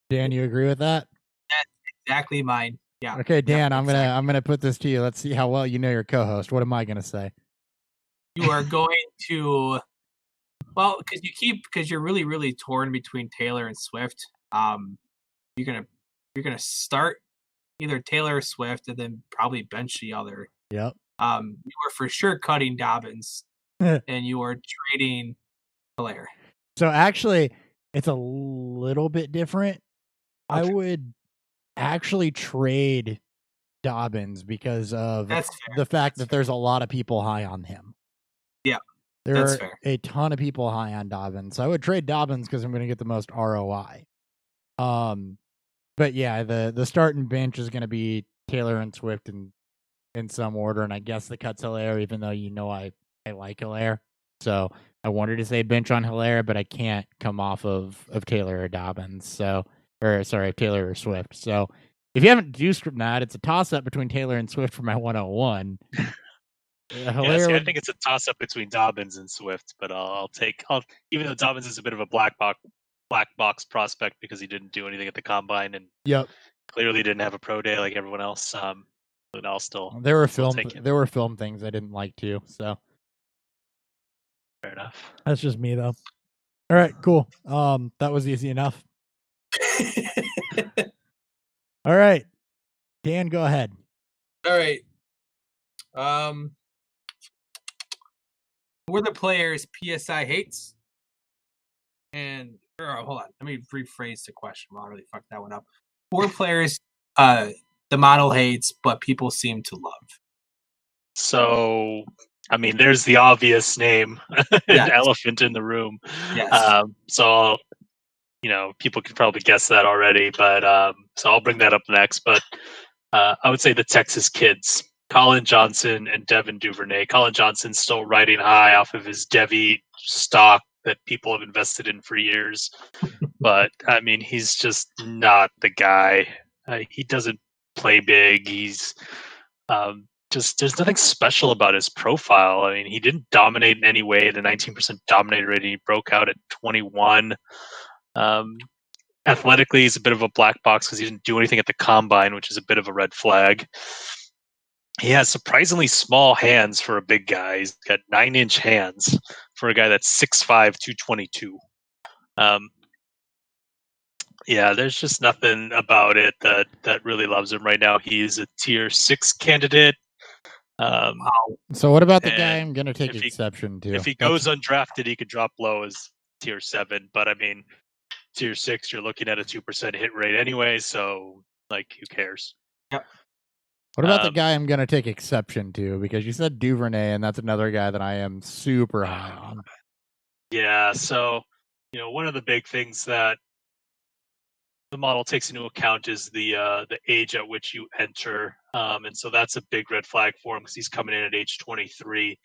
Dan, you agree with that? That's exactly mine. Yeah. Okay, Dan, Yep, exactly. I'm gonna put this to you. Let's see how well you know your co-host. What am I gonna say? You are going to, well, because you're really, really torn between Taylor and Swift. You're gonna start either Taylor or Swift, and then probably bench the other. Yep. You are for sure cutting Dobbins, and you are trading Hilaire. So actually, it's a little bit different. I would actually trade Dobbins because of the fact that there's a lot of people high on him. Yeah, there that's are fair. a ton of people high on Dobbins. So I would trade Dobbins because I'm going to get the most ROI. But yeah, the start and bench is going to be Taylor and Swift in some order, and I guess the cut's Hilaire, even though I like Hilaire. So I wanted to say bench on Hilaire, but I can't come off of Taylor or Dobbins. So, or sorry, Taylor or Swift. So if you haven't deduced from that, it's a toss up between Taylor and Swift for my 101. Hilaire I think it's a toss up between Dobbins and Swift, but I'll even though Dobbins is a bit of a black box prospect because he didn't do anything at the combine and clearly didn't have a pro day like everyone else. But I'll still there were film things I didn't like too. So fair enough. That's just me though. All right, cool. That was easy enough. All right, Dan, go ahead. All right. Who are the players PSI hates? And hold on, let me rephrase the question. Well, I really fucked that one up. 4 players the model hates, but people seem to love. So, I mean, there's the obvious name, an elephant in the room. Yes. So, people can probably guess that already, but so I'll bring that up next. But I would say the Texas kids, Colin Johnson and Devin Duvernay. Colin Johnson's still riding high off of his Devy stock that people have invested in for years. But, I mean, he's just not the guy. He doesn't play big. He's there's nothing special about his profile. I mean, he didn't dominate in any way. The 19% dominator rating, he broke out at 21. Athletically, he's a bit of a black box because he didn't do anything at the combine, which is a bit of a red flag. He has surprisingly small hands for a big guy. He's got 9-inch hands for a guy that's 6'5", 222. Yeah, there's just nothing about it that really loves him right now. He's a tier 6 candidate. So what about the guy I'm going to take exception to? If he goes undrafted, he could drop low as tier 7. But I mean, tier 6, you're looking at a 2% hit rate anyway. So, who cares? Yep. What about the guy I'm going to take exception to? Because you said Duvernay, and that's another guy that I am super high on. Yeah. So, one of the big things that the model takes into account is the age at which you enter, and so that's a big red flag for him because he's coming in at age 23.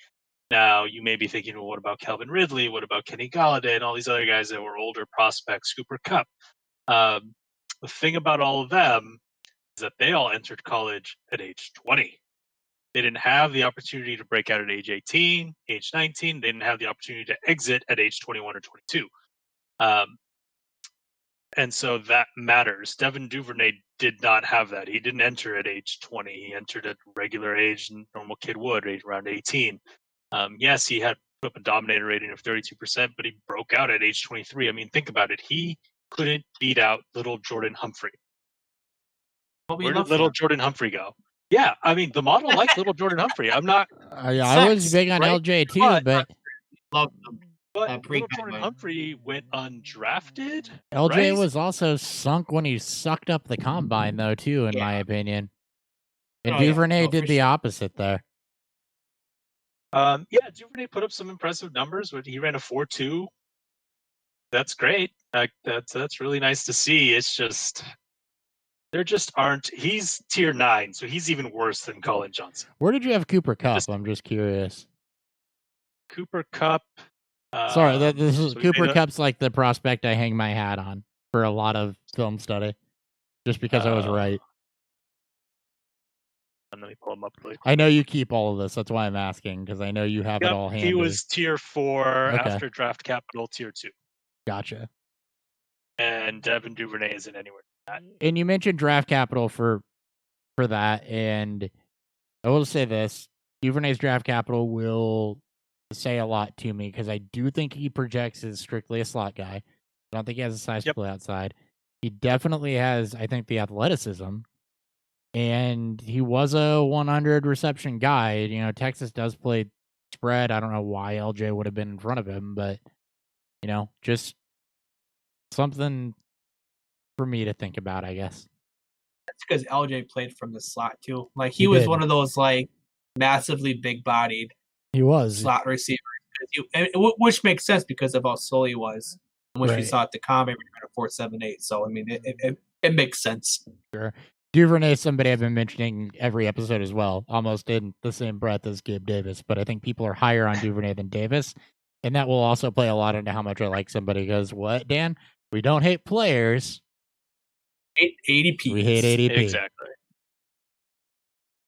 Now you may be thinking, well, what about Calvin Ridley? What about Kenny Galladay and all these other guys that were older prospects, Cooper Kupp? The thing about all of them is that they all entered college at age 20. They didn't have the opportunity to break out at age 18, age 19. They didn't have the opportunity to exit at age 21 or 22. And so that matters. Devin Duvernay did not have that. He didn't enter at age 20. He entered at regular age, normal kid would, around 18. Yes, he had put up a dominator rating of 32%, but he broke out at age 23. I mean, think about it. He couldn't beat out little Jordan Humphrey. Where did little Jordan Humphrey go? Yeah, I mean, the model liked little Jordan Humphrey. I'm not. I was big on LJ too, but love them. But little Jordan Humphrey went undrafted. LJ was also sunk when he sucked up the combine, though, too, in my opinion. And Duvernay did the opposite there. Duvernay put up some impressive numbers. He ran a 4.2. That's great. That's really nice to see. It's just there just aren't. He's tier 9, so he's even worse than Colin Johnson. Where did you have Cooper Kupp? I'm just curious. Cooper Kupp. Sorry, this is Cooper Kupp's like the prospect I hang my hat on for a lot of film study, just because I was right. Let me pull him up really quick. I know you keep all of this. That's why I'm asking, because I know you have it all handy. He was tier 4 Okay. after draft capital, tier 2. Gotcha. And Devin Duvernay isn't anywhere near that. And you mentioned draft capital for that, and I will say this: Duvernay's draft capital will say a lot to me because I do think he projects as strictly a slot guy. I don't think he has a size to play outside. He definitely has, I think, the athleticism, and he was a 100 reception guy. You know, Texas does play spread. I don't know why LJ would have been in front of him, but you know, just something for me to think about, I guess. That's because LJ played from the slot too. Like he was one of those like massively big-bodied He was slot receivers, which makes sense because of how slow he was, which we saw at the combine when he ran a 4.78. So I mean, it makes sense. Sure. Duvernay is somebody I've been mentioning every episode as well, almost in the same breath as Gabe Davis. But I think people are higher on Duvernay than Davis, and that will also play a lot into how much I like somebody. Because what, Dan? We don't hate players. Hate ADP. We hate ADP. Exactly.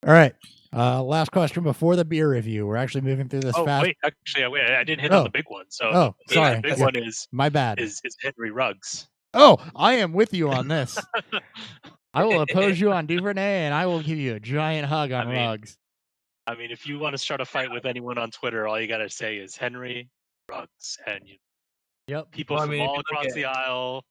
All right. Last question before the beer review. We're actually moving through this fast. Wait, I didn't hit on the big one. So sorry. The big one is my bad. Is Henry Ruggs. Oh, I am with you on this. I will oppose you on Duvernay, and I will give you a giant hug on Ruggs. I mean, if you want to start a fight with anyone on Twitter, all you got to say is Henry Ruggs, and people from all across the aisle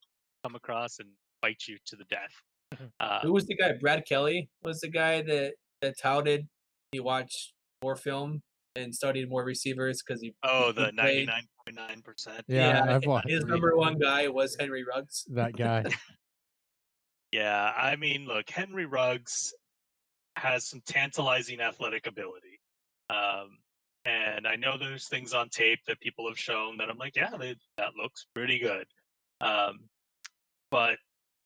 come across and fight you to the death. Who was the guy? Brad Kelly was the guy that touted he watched more film and studied more receivers because he. Oh, the 99.9%. Yeah, his number one guy was Henry Ruggs. That guy. Yeah, I mean, look, Henry Ruggs has some tantalizing athletic ability. And I know there's things on tape that people have shown that I'm like, yeah, that looks pretty good. But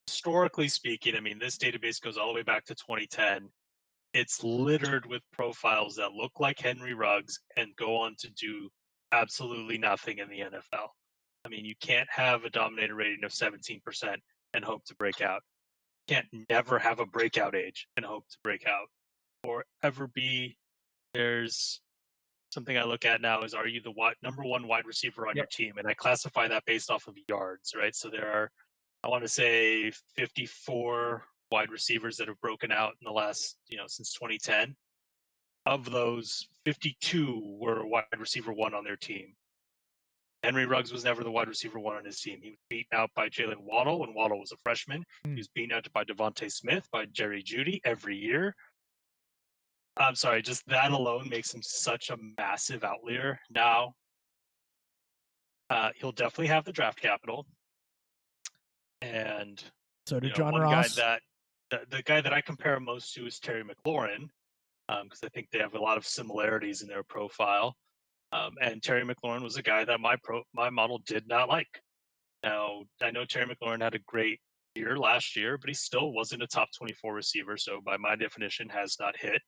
historically speaking, I mean, this database goes all the way back to 2010. It's littered with profiles that look like Henry Ruggs and go on to do absolutely nothing in the NFL. I mean, you can't have a dominator rating of 17% and hope to break out. You can't never have a breakout age and hope to break out or ever be. There's something I look at now is, are you the number one wide receiver on your team? And I classify that based off of yards, right? So there are, I want to say 54 wide receivers that have broken out in the last, since 2010. Of those, 52 were wide receiver 1 on their team. Henry Ruggs was never the wide receiver 1 on his team. He was beaten out by Jalen Waddle when Waddle was a freshman. He was beaten out by Devontae Smith, by Jerry Jeudy every year. I'm sorry, just that alone makes him such a massive outlier. Now, he'll definitely have the draft capital. And so did John Ross. The guy that I compare him most to is Terry McLaurin, because I think they have a lot of similarities in their profile. And Terry McLaurin was a guy that my model did not like. Now, I know Terry McLaurin had a great year last year, but he still wasn't a top 24 receiver. So by my definition, has not hit.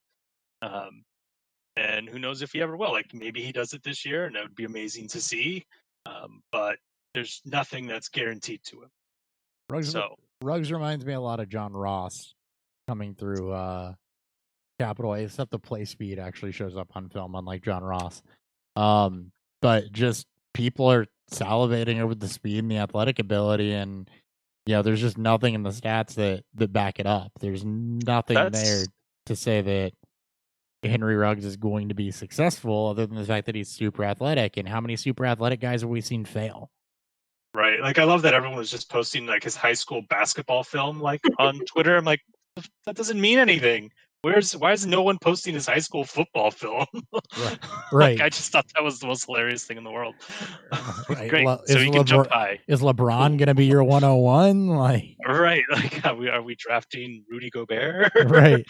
And who knows if he ever will. Like, maybe he does it this year, and that would be amazing to see. But there's nothing that's guaranteed to him. Ruggs reminds me a lot of John Ross coming through Capital A, except the play speed actually shows up on film, unlike John Ross. But just people are salivating over the speed and the athletic ability, and there's just nothing in the stats that back it up. There's nothing there to say that Henry Ruggs is going to be successful, other than the fact that he's super athletic. And how many super athletic guys have we seen fail? Right. Like, I love that everyone was just posting like his high school basketball film like on Twitter. I'm like, that doesn't mean anything. Why is no one posting his high school football film? Right. I just thought that was the most hilarious thing in the world. Right. Great. So he can jump high. Is LeBron going to be your 101? Like, right. Like, are we drafting Rudy Gobert? Right.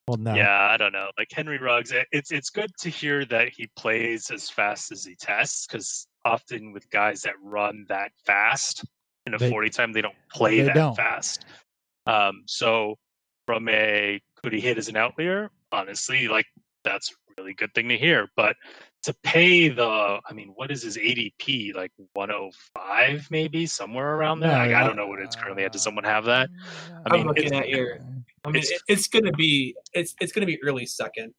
Well, no. Yeah, I don't know. Like, Henry Ruggs, it's good to hear that he plays as fast as he tests, because often with guys that run that fast in a 40 time, they don't play that fast. So from could he hit as an outlier? Honestly, like, that's a really good thing to hear. But to pay what is his ADP? Like 105, maybe somewhere around there. I don't know what it's currently at. Does someone have that? I'm looking at your I mean, it's gonna be early second.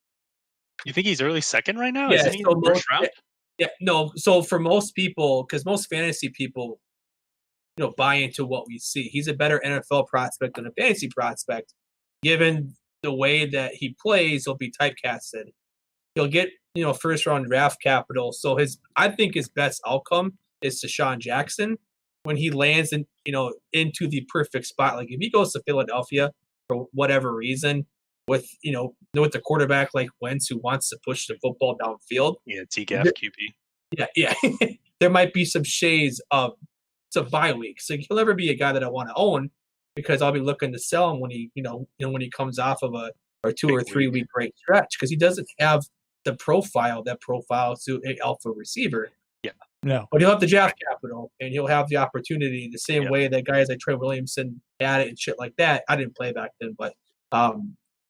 You think he's early second right now? Yeah, Isn't he in the first round? Yeah, no. So for most people, because most fantasy people, buy into what we see. He's a better NFL prospect than a fantasy prospect, given the way that he plays. He'll be typecasted. He'll get first round draft capital. So I think his best outcome is Deshaun Jackson when he lands into the perfect spot. Like if he goes to Philadelphia for whatever reason, with the quarterback like Wentz who wants to push the football downfield. Yeah, TGAF QB. Yeah. There might be some shades of some bye weeks. So he'll never be a guy that I want to own because I'll be looking to sell him when he when he comes off of a 2 or 3 week great stretch because he doesn't have the profile to an alpha receiver. Yeah. No. But he'll have the draft capital and he'll have the opportunity the same way that guys like Trey Williamson had it and shit like that. I didn't play back then, but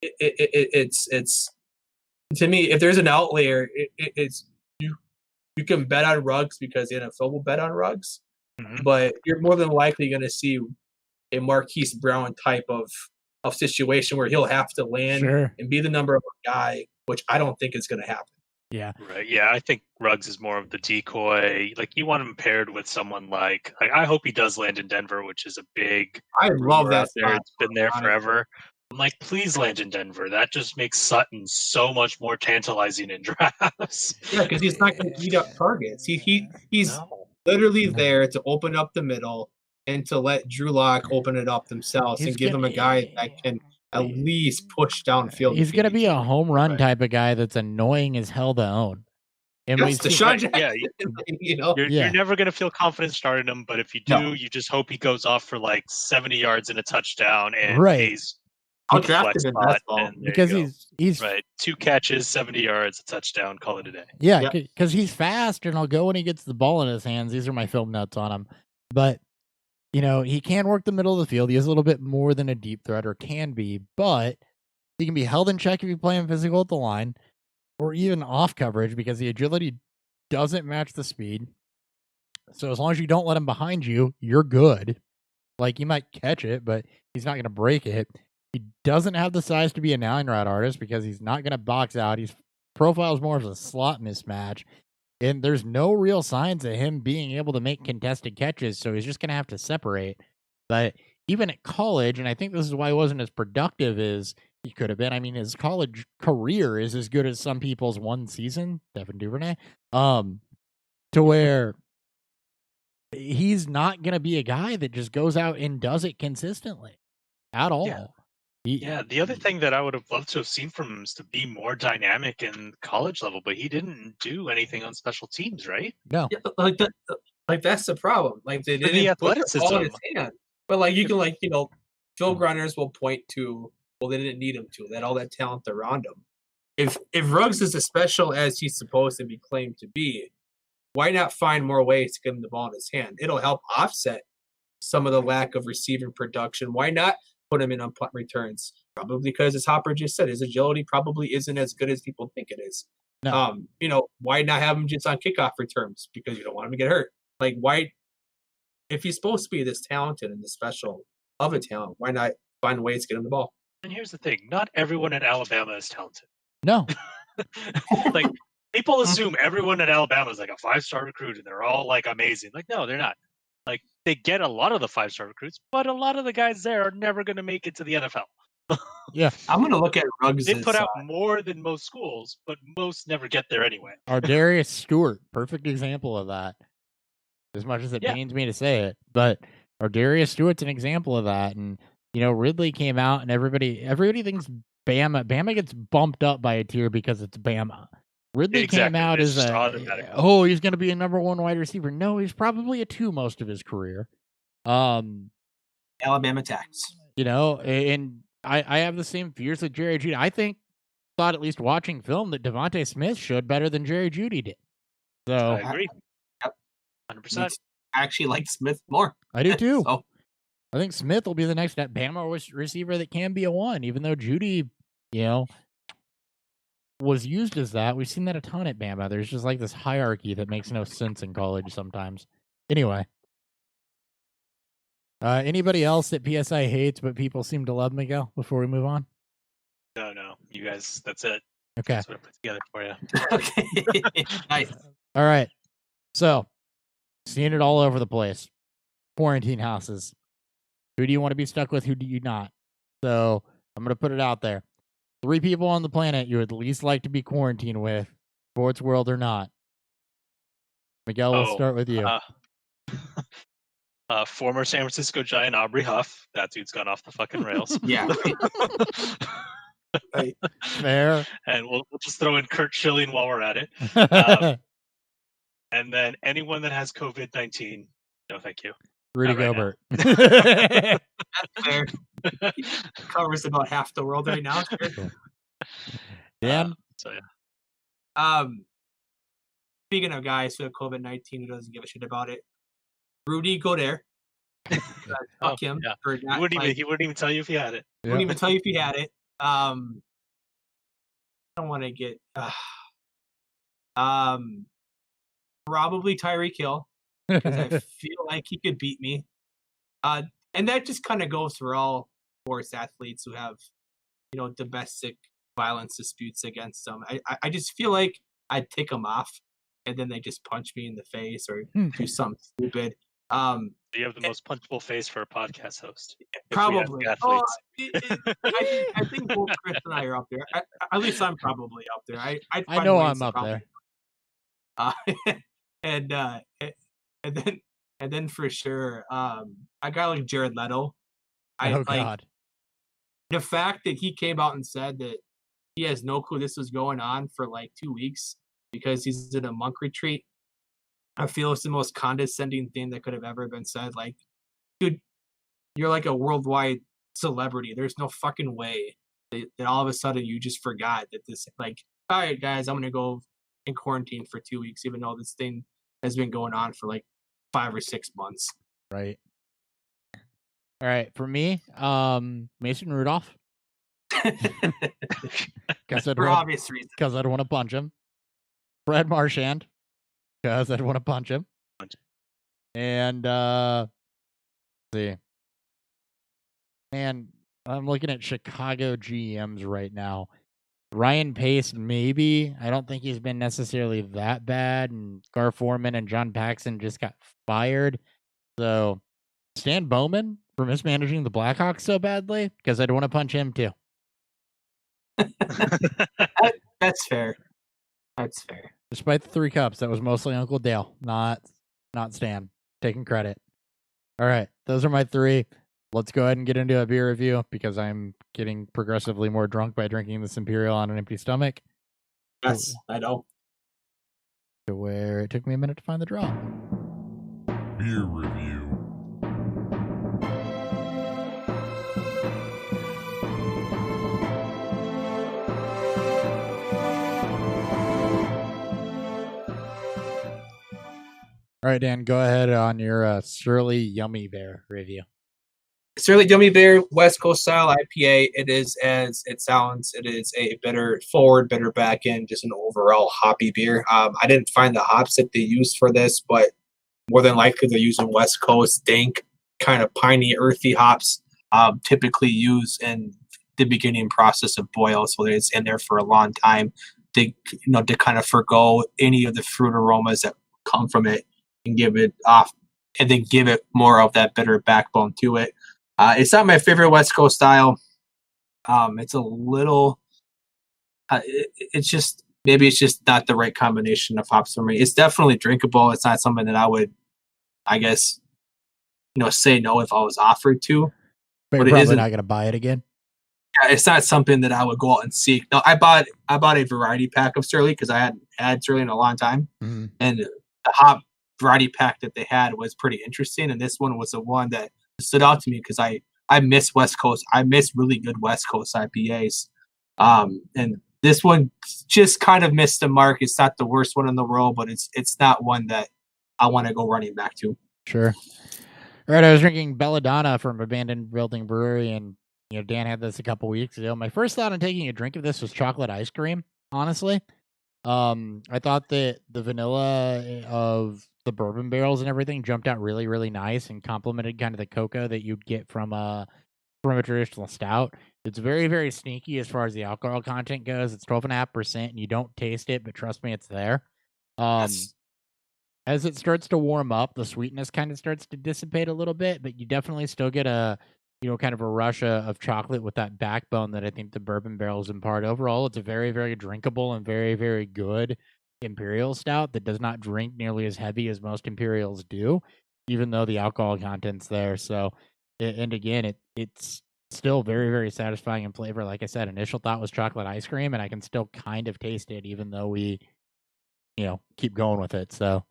it's to me, if there's an outlier, it's you can bet on Ruggs because the NFL will bet on Ruggs, but you're more than likely going to see a Marquise Brown type of situation where he'll have to land and be the number one guy, which I don't think is going to happen. Yeah. Right. Yeah, I think Ruggs is more of the decoy. Like you want him paired with someone like I hope he does land in Denver, which is a big. I love that. There. It's been there forever. I'm like, please land in Denver. That just makes Sutton so much more tantalizing in drafts. Yeah, because he's not going to eat up targets. He's literally there to open up the middle and to let Drew Lock open it up themselves and give him a guy that can at least push downfield. He's going to be a home run type of guy that's annoying as hell to own. And you're never going to feel confident starting him, but if you do, you just hope he goes off for like 70 yards and a touchdown and he's I'll draft him in baseball because he's 2 catches, 70 yards, a touchdown, call it a day. Yeah, because he's fast and I'll go when he gets the ball in his hands. These are my film notes on him. But, he can work the middle of the field. He is a little bit more than a deep threat or can be, but he can be held in check if you play him physical at the line or even off coverage because the agility doesn't match the speed. So as long as you don't let him behind you, you're good. Like, you might catch it, but he's not going to break it. He doesn't have the size to be a 9-route artist because he's not going to box out. His profile is more of a slot mismatch. And there's no real signs of him being able to make contested catches, so he's just going to have to separate. But even at college, and I think this is why he wasn't as productive as he could have been. I mean, his college career is as good as some people's one season, Devin Duvernay, to where he's not going to be a guy that just goes out and does it consistently at all. Yeah, the other thing that I would have loved to have seen from him is to be more dynamic in college level, but he didn't do anything on special teams, right? No. Yeah, like that's the problem. Like they didn't the put athleticism. the ball in his hand. But like you can Phil Grunners will point to, well, they didn't need him to. They had all that talent around him. If Ruggs is as special as he's supposed to be claimed to be, why not find more ways to get him the ball in his hand? It'll help offset some of the lack of receiving production. Why not put him in on punt returns? Probably because, as Hopper just said, his agility probably isn't as good as people think it is. No. Why not have him just on kickoff returns? Because you don't want him to get hurt. Like, why, if he's supposed to be this talented and this special of a talent, why not find ways to get him the ball? And here's the thing: not everyone at Alabama is talented. No. Like, people assume everyone at Alabama is like a 5-star recruit and they're all like amazing. Like, no, they're not. Like, they get a lot of the 5-star recruits, but a lot of the guys there are never going to make it to the NFL. Yeah. I'm going to look at Ruggs. They put out more than most schools, but most never get there anyway. Darius Stewart, perfect example of that. As much as it pains me to say it, but Darius Stewart's an example of that. And, Ridley came out and everybody thinks Bama gets bumped up by a tier because it's Bama. Ridley came out as he's going to be a number 1 wide receiver. No, he's probably a 2 most of his career. Alabama tax. And I have the same fears with Jerry Jeudy. I thought at least watching film that Devontae Smith showed better than Jerry Jeudy did. So I agree. Yep. 100%. I actually like Smith more. I do too. So. I think Smith will be the next Bama receiver that can be a 1, even though Jeudy, was used as that. We've seen that a ton at Bama. There's just like this hierarchy that makes no sense in college sometimes. Anyway. Anybody else that PSI hates but people seem to love, Miguel, before we move on? No. You guys, that's it. Okay. That's what I put together for you. Okay. Nice. All right. So, seeing it all over the place. Quarantine houses. Who do you want to be stuck with? Who do you not? So, I'm going to put it out there. 3 people on the planet you would least like to be quarantined with, sports world or not. Miguel, we'll start with you. Former San Francisco Giant Aubrey Huff. That dude's gone off the fucking rails. Yeah. Right. Fair. And we'll just throw in Kurt Schilling while we're at it. And then anyone that has COVID-19, no thank you. Rudy Not right Gobert. That's fair. He covers about half the world right now. Sure. Dan? So yeah. Speaking of guys who have COVID-19 who doesn't give a shit about it, Rudy Gobert. Fuck him. Yeah. For not, He wouldn't even tell you if he had it. Wouldn't even tell you if he had it. I don't want to get probably Tyreek Hill because I feel like he could beat me. And that just kind of goes for all sports athletes who have, domestic violence disputes against them. I just feel like I'd tick them off, and then they just punch me in the face or do something stupid. You have the most punchable face for a podcast host. Probably. I think both Chris and I are up there. At least I'm probably up there. I know I'm up there. And then for sure, I got like Jared Leto. God. The fact that he came out and said that he has no clue this was going on for like 2 weeks because he's in a monk retreat. I feel it's the most condescending thing that could have ever been said. Like, dude, you're like a worldwide celebrity. There's no fucking way that all of a sudden you just forgot that this, like, all right, guys, I'm going to go in quarantine for 2 weeks, even though this thing has been going on for like 5 or 6 months. Right. All right. For me, Mason Rudolph. For obvious reasons. Because I'd want to punch him. Fred Marchand. Because I'd want to punch him. And, let's see. And I'm looking at Chicago GMs right now. Ryan Pace, maybe. I don't think he's been necessarily that bad. And Gar Forman and John Paxson just got fired. So, Stan Bowman for mismanaging the Blackhawks so badly, because I'd want to punch him too. That's fair. That's fair. Despite the 3 cups, that was mostly Uncle Dale, not Stan. Taking credit. All right, those are my 3. Let's go ahead and get into a beer review because I'm getting progressively more drunk by drinking this Imperial on an empty stomach. Yes, I know. To where it took me a minute to find the drop. Beer review. All right, Dan, go ahead on your Surly Yummy Bear review. Surly Yummy Bear, West Coast style IPA. It is as it sounds. It is a better forward, better back end, just an overall hoppy beer. I didn't find the hops that they used for this, but more than likely they're using West Coast dank, kind of piney, earthy hops, typically used in the beginning process of boil, so it's in there for a long time. To kind of forgo any of the fruit aromas that come from it and give it off, and then give it more of that bitter backbone to it. It's not my favorite West Coast style. It's a little. It's just not the right combination of hops for me. It's definitely drinkable. It's not something that I would, I guess, say no if I was offered to. But you're probably not going to buy it again. Yeah, it's not something that I would go out and seek. No, I bought a variety pack of Surly because I hadn't had Surly in a long time, and the hop variety pack that they had was pretty interesting. And this one was the one that stood out to me because I miss West Coast. I miss really good West Coast IPAs. And this one just kind of missed the mark. It's not the worst one in the world, but it's not one that I want to go running back to. Sure. All right, I was drinking Belladonna from Abandoned Building Brewery, and Dan had this a couple weeks ago. My first thought on taking a drink of this was chocolate ice cream, honestly. I thought that the vanilla of the bourbon barrels and everything jumped out really, really nice and complemented kind of the cocoa that you'd get from a traditional stout. It's very, very sneaky as far as the alcohol content goes. It's 12.5%, and you don't taste it, but trust me, it's there. Yes. As it starts to warm up, the sweetness kind of starts to dissipate a little bit, but you definitely still get a, kind of a rush of chocolate with that backbone that I think the bourbon barrels impart. Overall, it's a very, very drinkable and very, very good imperial stout that does not drink nearly as heavy as most imperials do, even though the alcohol content's there. So, and again, it's still very, very satisfying in flavor. Like I said, initial thought was chocolate ice cream, and I can still kind of taste it, even though we, keep going with it. So.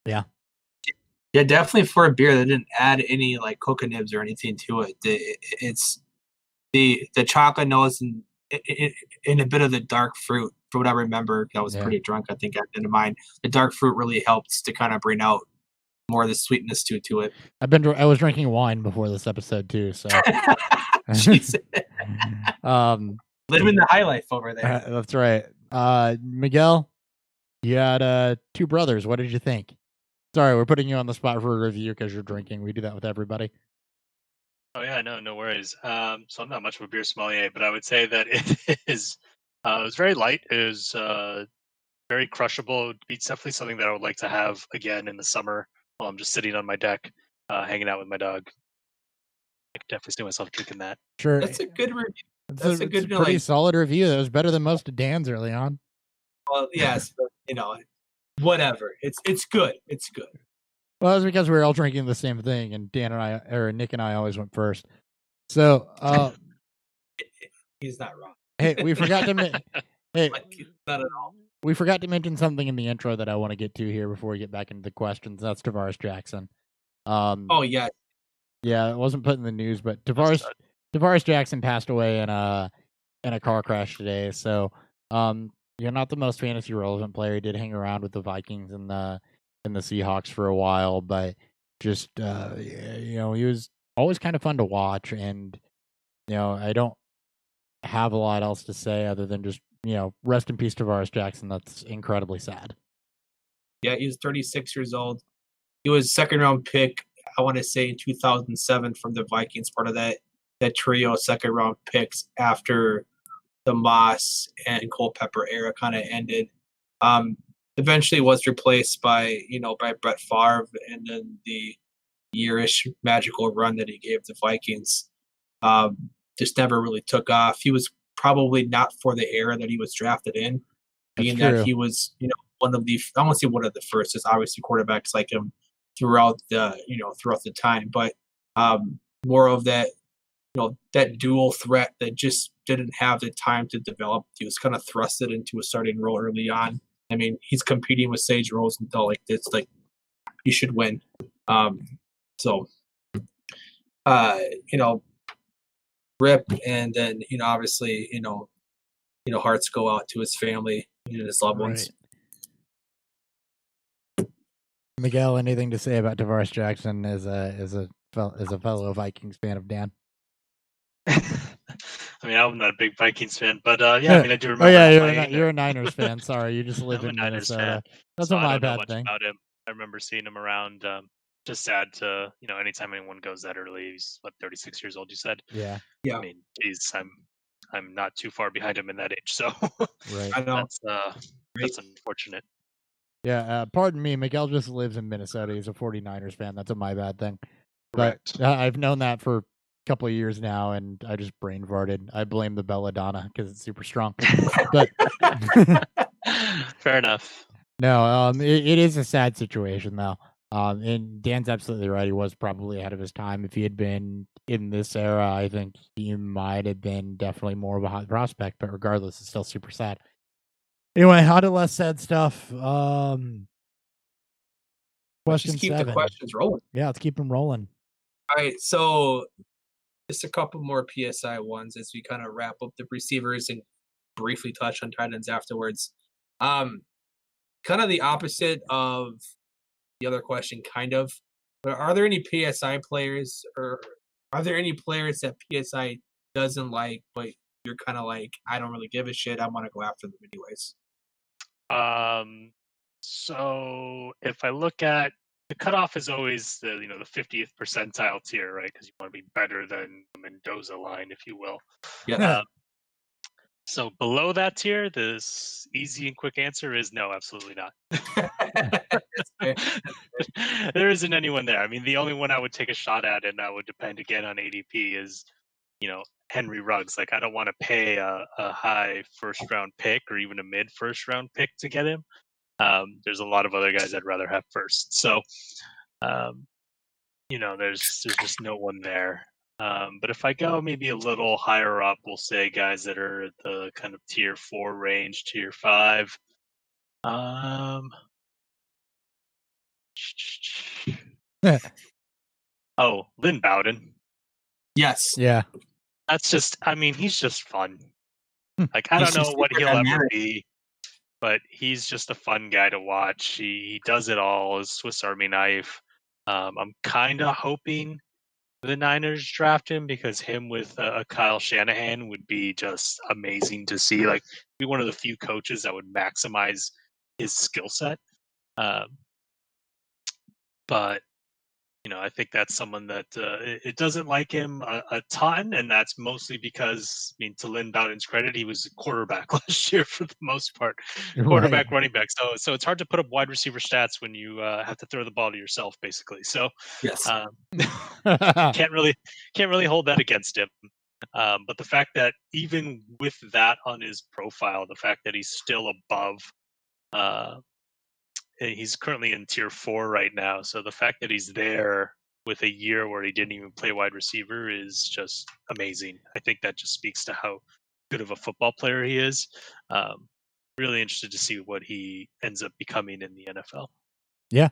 Yeah. Yeah, definitely for a beer that didn't add any like cocoa nibs or anything to it. It's the chocolate notes and a bit of the dark fruit. From what I remember, I was pretty drunk. I think I didn't mind. The dark fruit really helps to kind of bring out more of the sweetness to it. I was drinking wine before this episode too, so living the high life over there. That's right. Miguel, you had 2 brothers. What did you think? Sorry, we're putting you on the spot for a review because you're drinking. We do that with everybody. Oh yeah, no worries. So I'm not much of a beer sommelier, but I would say that it is. It was very light. It was very crushable. It's definitely something that I would like to have again in the summer while I'm just sitting on my deck, hanging out with my dog. I could definitely see myself drinking that. Sure, that's a good review. That's a good, pretty solid review. That was better than most of Dan's early on. Well, yes, but whatever. It's good. It's good. Well, that's because we were all drinking the same thing, and Nick and I always went first. So, he's not wrong. Hey, we forgot to not at all. We forgot to mention something in the intro that I want to get to here before we get back into the questions. That's Tavares Jackson. Oh yeah. Yeah, it wasn't put in the news, but Tavares Jackson passed away in a car crash today. So, not the most fantasy relevant player. He did hang around with the Vikings and the Seahawks for a while, but just he was always kind of fun to watch. And I don't have a lot else to say other than just rest in peace, Tavares Jackson. That's incredibly sad. Yeah, he was 36 years old. He was second round pick, I want to say in 2007 from the Vikings, part of that trio of second round picks after the Moss and Culpepper era kind of ended. Eventually was replaced by Brett Favre, and then the yearish magical run that he gave the Vikings just never really took off. He was probably not for the era that he was drafted in, being that he was one of the, I won't say one of the first, there's obviously quarterbacks like him throughout the time, but more of that that dual threat that just didn't have the time to develop. He was kind of thrusted into a starting role early on. I mean, he's competing with Sage Rosenthal like this, like he should win. Rip, and then obviously hearts go out to his family and his loved ones. Miguel, anything to say about Tavares Jackson as a fellow Vikings fan of Dan? I mean, I'm not a big Vikings fan, but yeah, I mean, I do remember. Oh yeah, you're a Niners fan. Sorry, you just live in Minnesota. That's so not my I don't know bad much thing. about him. I remember seeing him around. Just sad to anytime anyone goes that early. He's 36 years old. You said. Yeah. Yeah. I mean, geez, I'm not too far behind him in that age, so right. I know. That's unfortunate. Yeah, pardon me. Miguel just lives in Minnesota. He's a 49ers fan. That's a my bad thing. Correct. But I've known that for a couple of years now, and I just brain farted. I blame the belladonna because it's super strong. But fair enough. No, it is a sad situation though. And Dan's absolutely right. He was probably ahead of his time. If he had been in this era, I think he might have been definitely more of a hot prospect. But regardless, it's still super sad. Anyway, on to less sad stuff. Question let's just keep 7. The questions rolling. Yeah, let's keep them rolling. All right, so just a couple more PSI ones as we kind of wrap up the receivers and briefly touch on tight ends afterwards. Kind of the opposite of the other question, kind of. But are there any PSI players, or are there any players that PSI doesn't like, but you're kind of like, I don't really give a shit. I want to go after them anyways. So if I look at the cutoff is always the 50th percentile tier, right? Because you want to be better than the Mendoza line, if you will. Yeah. So below that tier, this easy and quick answer is no, absolutely not. That's fair. There isn't anyone there. I mean, the only one I would take a shot at, and that would depend again on ADP, is Henry Ruggs. Like, I don't want to pay a high first round pick or even a mid first round pick to get him. There's a lot of other guys I'd rather have first. So, there's just no one there. But if I go maybe a little higher up, we'll say guys that are the kind of tier 4 range, tier 5. Lynn Bowden. Yes. Yeah. That's just, I mean, he's just fun. Like, I He's don't know just what super he'll ever dynamic. be, but he's just a fun guy to watch. He does it all, his Swiss Army knife. I'm kind of hoping the Niners draft him because him with a Kyle Shanahan would be just amazing to see. Like, be one of the few coaches that would maximize his skill set. But I think that's someone that it doesn't like him a ton, and that's mostly because, I mean, to Lynn Bowden's credit, he was a quarterback last year for the most part, quarterback, running back. So it's hard to put up wide receiver stats when you have to throw the ball to yourself, basically. So Yes. can't really hold that against him. But the fact that even with that on his profile, the fact that he's still above. He's currently in tier 4 right now, so the fact that he's there with a year where he didn't even play wide receiver is just amazing. I think that just speaks to how good of a football player he is. Really interested to see what he ends up becoming in the NFL. Yeah.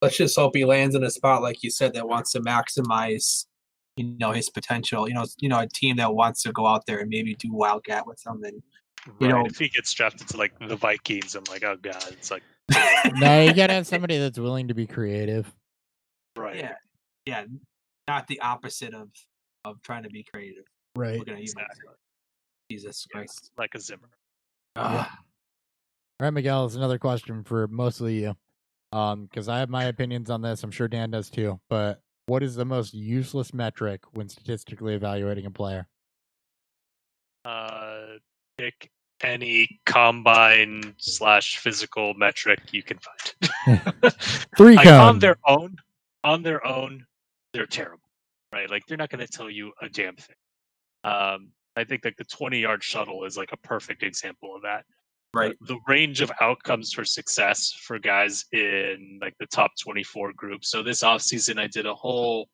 Let's just hope he lands in a spot, like you said, that wants to maximize, his potential. A team that wants to go out there and maybe do wildcat with him. And Right. If he gets drafted to like the Vikings, I'm like, oh god, it's like No, you gotta have somebody that's willing to be creative. right. Yeah, not the opposite of trying to be creative. Right. Looking at you, Exactly. Jesus Christ. Like a Zimmer. Yeah. All right, Miguel, it's another question for mostly you. Because I have my opinions on this. I'm sure Dan does too. But what is the most useless metric when statistically evaluating a player? Pick any combine / physical metric you can find. Free like cone. on their own, they're terrible, right? Like, they're not going to tell you a damn thing. I think like the 20-yard shuttle is like a perfect example of that. Right. The range of outcomes for success for guys in like the top 24 group. So this offseason, I did a whole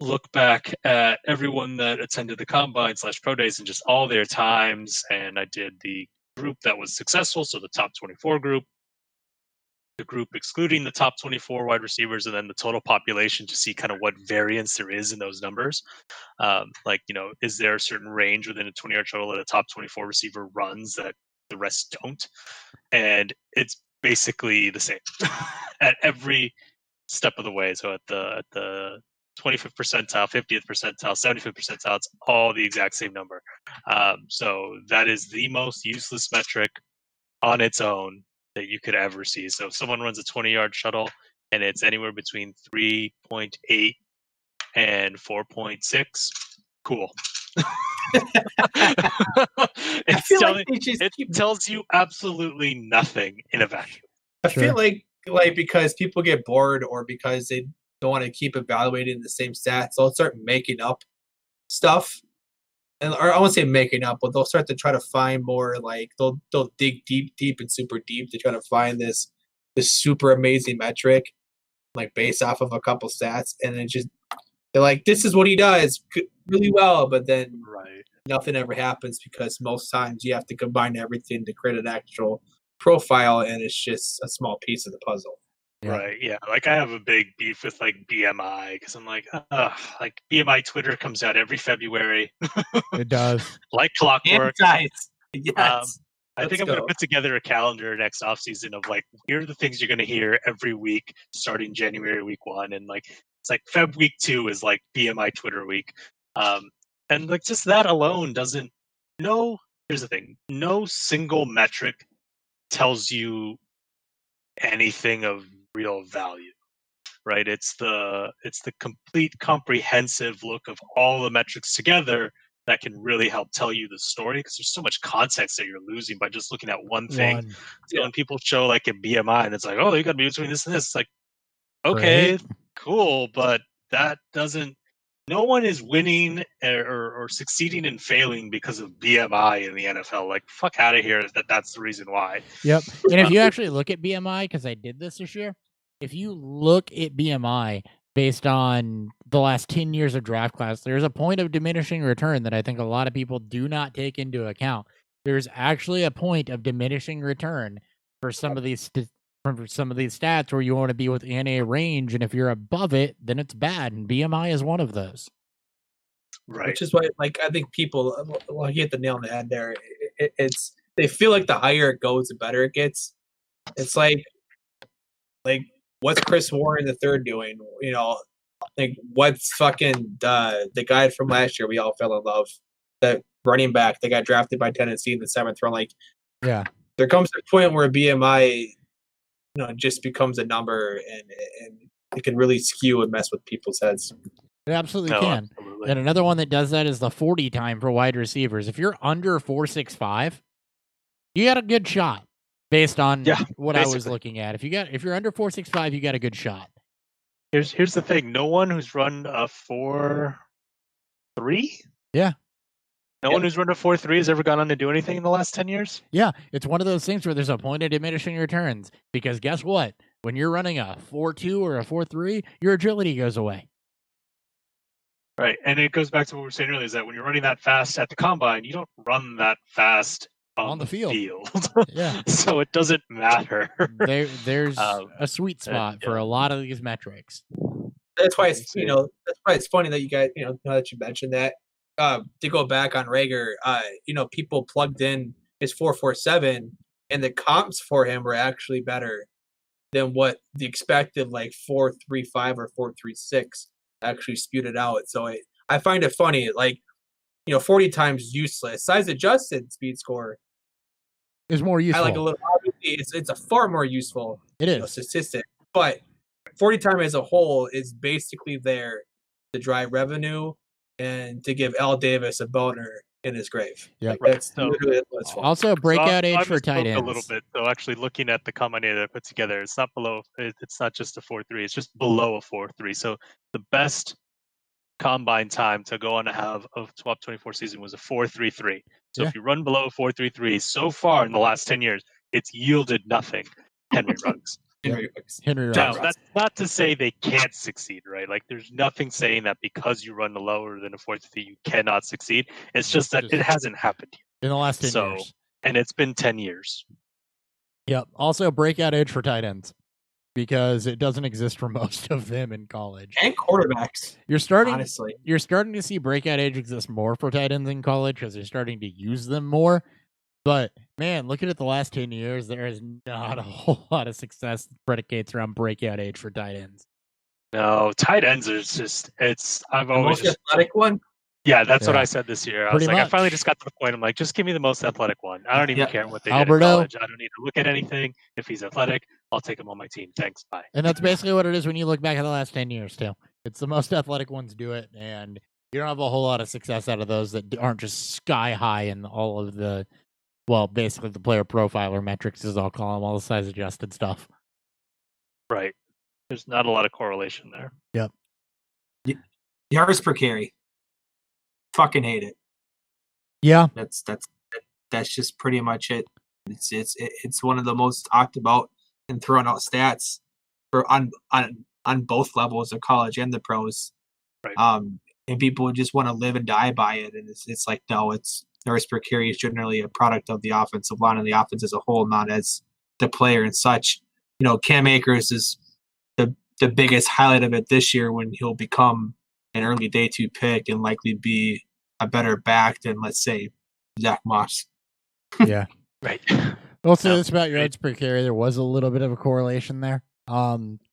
look back at everyone that attended the combine / pro days and just all their times. And I did the group that was successful, so the top 24 group, the group excluding the top 24 wide receivers, and then the total population to see kind of what variance there is in those numbers. Is there a certain range within a 20-yard shuttle that a top 24 receiver runs that the rest don't? And it's basically the same at every step of the way. So at the 25th percentile, 50th percentile, 75th percentile, it's all the exact same number. So that is the most useless metric on its own that you could ever see. So if someone runs a 20-yard shuttle and it's anywhere between 3.8 and 4.6, cool. It tells you absolutely nothing in a vacuum. I feel like because people get bored or because they don't want to keep evaluating the same stats, they'll start making up stuff. Or I won't say making up, but they'll start to try to find more. Like they'll dig deep and super deep to try to find this super amazing metric, like based off of a couple stats, and then they're like, this is what he does really well, but then nothing ever happens because most times you have to combine everything to create an actual profile, and it's just a small piece of the puzzle. Yeah. Right. Yeah. Like, I have a big beef with like BMI because I'm like, like BMI Twitter comes out every February. It does. Like clockwork. Yes. I think I'm going to put together a calendar next offseason of like, here are the things you're going to hear every week starting January week 1. And like, it's like Feb week 2 is like BMI Twitter week. And like, just that alone doesn't, no here's the thing: no single metric tells you anything of real value, right? It's the complete comprehensive look of all the metrics together that can really help tell you the story, because there's so much context that you're losing by just looking at one thing. So when people show like a BMI and it's like, oh, you got to be between this and this, it's like, okay, Right. cool, but that doesn't. No one is winning or succeeding and failing because of BMI in the NFL. Like, fuck out of here. That's the reason why. Yep. And if you actually look at BMI, because I did this year, if you look at BMI based on the last 10 years of draft class, there's a point of diminishing return that I think a lot of people do not take into account. There's actually a point of diminishing return for some of these for some of these stats where you want to be within a range, and if you're above it, then it's bad, and BMI is one of those. Right. Which is why, like, I think people, well, you hit the nail on the head there. It's they feel like the higher it goes, the better it gets. It's like what's Chris Warren the third doing? You know, like what's fucking the guy from last year we all fell in love, that running back that got drafted by Tennessee in the 7th round. Like, Yeah. there comes a point where BMI, just becomes a number, and it can really skew and mess with people's heads. It absolutely No, can. absolutely. And another one that does that is the 40 time for wide receivers. If you're under 4.65, you got a good shot based on what I was basically. looking at. If you're under 4.65, you got a good shot. Here's the thing: no one who's run a 4.3. Yeah. No one who's run a 4.3 has ever gone on to do anything in the last 10 years. Yeah, it's one of those things where there's a point of diminishing returns, because guess what? When you're running a 4.2 or a 4.3, your agility goes away. Right, and it goes back to what we were saying earlier: is that when you're running that fast at the combine, you don't run that fast on the field. Yeah. So it doesn't matter. There's a sweet spot for a lot of these metrics. That's why it's that's why it's funny that you guys, now that you mentioned that, to go back on Rager, people plugged in his 4.47, and the comps for him were actually better than what the expected, like 4.35 or 4.36 actually spewed it out. So I find it funny, like, 40 times useless. Size adjusted speed score is more useful. I like a little. Obviously, it's a far more useful statistic, but 40 time as a whole is basically there to drive revenue and to give Al Davis a boner in his grave. Yeah, like, that's literally what's for. Also, breakout age for tight ends. A little bit. So actually, looking at the combine data that I put together, it's not below. It's not just a 4.3. It's just below a 4.3. So the best combine time to go on to have a top 24 season was a 4.33. So if you run below 4.33 so far in the last 10 years, it's yielded nothing. Henry Ruggs. Henry Ruggs. Now, that's not to say they can't succeed, right? Like, there's nothing saying that because you run lower than a 4.3, you cannot succeed. It's just that it hasn't happened in the last 10 years. And it's been 10 years. Yep. Also, breakout age for tight ends, because it doesn't exist for most of them in college. And quarterbacks. You're starting to see breakout age exist more for tight ends in college because they're starting to use them more. But man, looking at the last 10 years, there is not a whole lot of success that predicates around breakout age for tight ends. No, tight ends are just, I've always most athletic one. Yeah, that's what I said this year. I was like, much. I finally just got to the point. I'm like, just give me the most athletic one. I don't even care what they Alberto. did in college. I don't need to look at anything. If he's athletic, I'll take him on my team. Thanks. Bye. And that's basically what it is when you look back at the last 10 years, too. It's the most athletic ones do it, and you don't have a whole lot of success out of those that aren't just sky high in all of the, well, basically the player profiler metrics, as I'll call them, all the size adjusted stuff. Right. There's not a lot of correlation there. Yep. Yards per carry. Fucking hate it. Yeah. That's just pretty much it. It's one of the most talked about and thrown out stats for on both levels of college and the pros. Right. And people just want to live and die by it. And it's like, no, it's yards per carry is generally a product of the offensive line and the offense as a whole, not as the player and such. Cam Akers is the biggest highlight of it this year, when he'll become an early day 2 pick and likely be a better back than, let's say, Zach Moss. Yeah. Right. We'll say this about yards per carry. There was a little bit of a correlation there.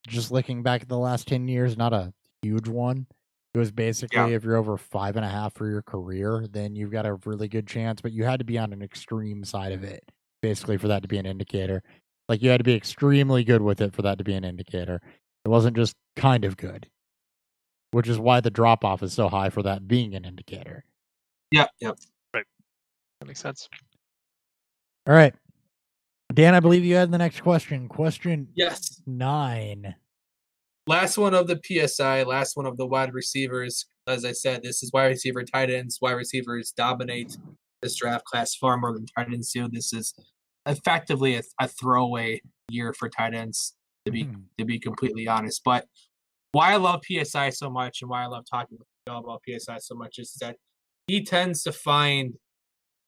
Just looking back at the last 10 years, not a huge one. It was basically if you're over 5.5 for your career, then you've got a really good chance, but you had to be on an extreme side of it, basically, for that to be an indicator. Like, you had to be extremely good with it for that to be an indicator. It wasn't just kind of good, which is why the drop-off is so high for that being an indicator. Yep. Right. That makes sense. All right. Dan, I believe you had the next question. Question Yes. 9. Last one of the PSI, last one of the wide receivers. As I said, this is wide receiver, tight ends. Wide receivers dominate this draft class far more than tight ends do. This is effectively a throwaway year for tight ends, to be completely honest. But why I love PSI so much and why I love talking with Miguel about PSI so much is that he tends to find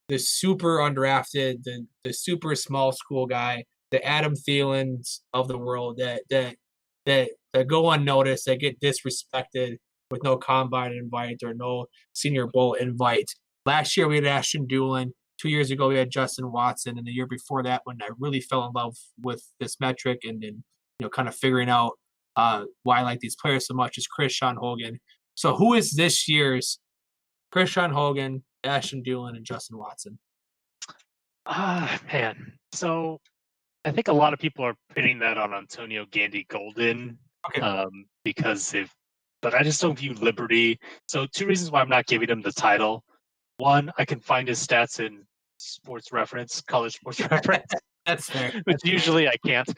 the super undrafted, the super small school guy, the Adam Thielens of the world that go unnoticed, that get disrespected with no combine invite or no Senior Bowl invite. Last year we had Ashton Doolin. 2 years ago we had Justin Watson, and the year before that, when I really fell in love with this metric and then kind of figuring out why I like these players so much, is Krishan Hogan. So who is this year's Krishan Hogan, Ashton Doolin, and Justin Watson? Man. So I think a lot of people are pinning that on Antonio Gandy Golden because but I just don't view Liberty. So 2 reasons why I'm not giving him the title. 1, I can find his stats in college sports reference. That's fair. Which usually I can't.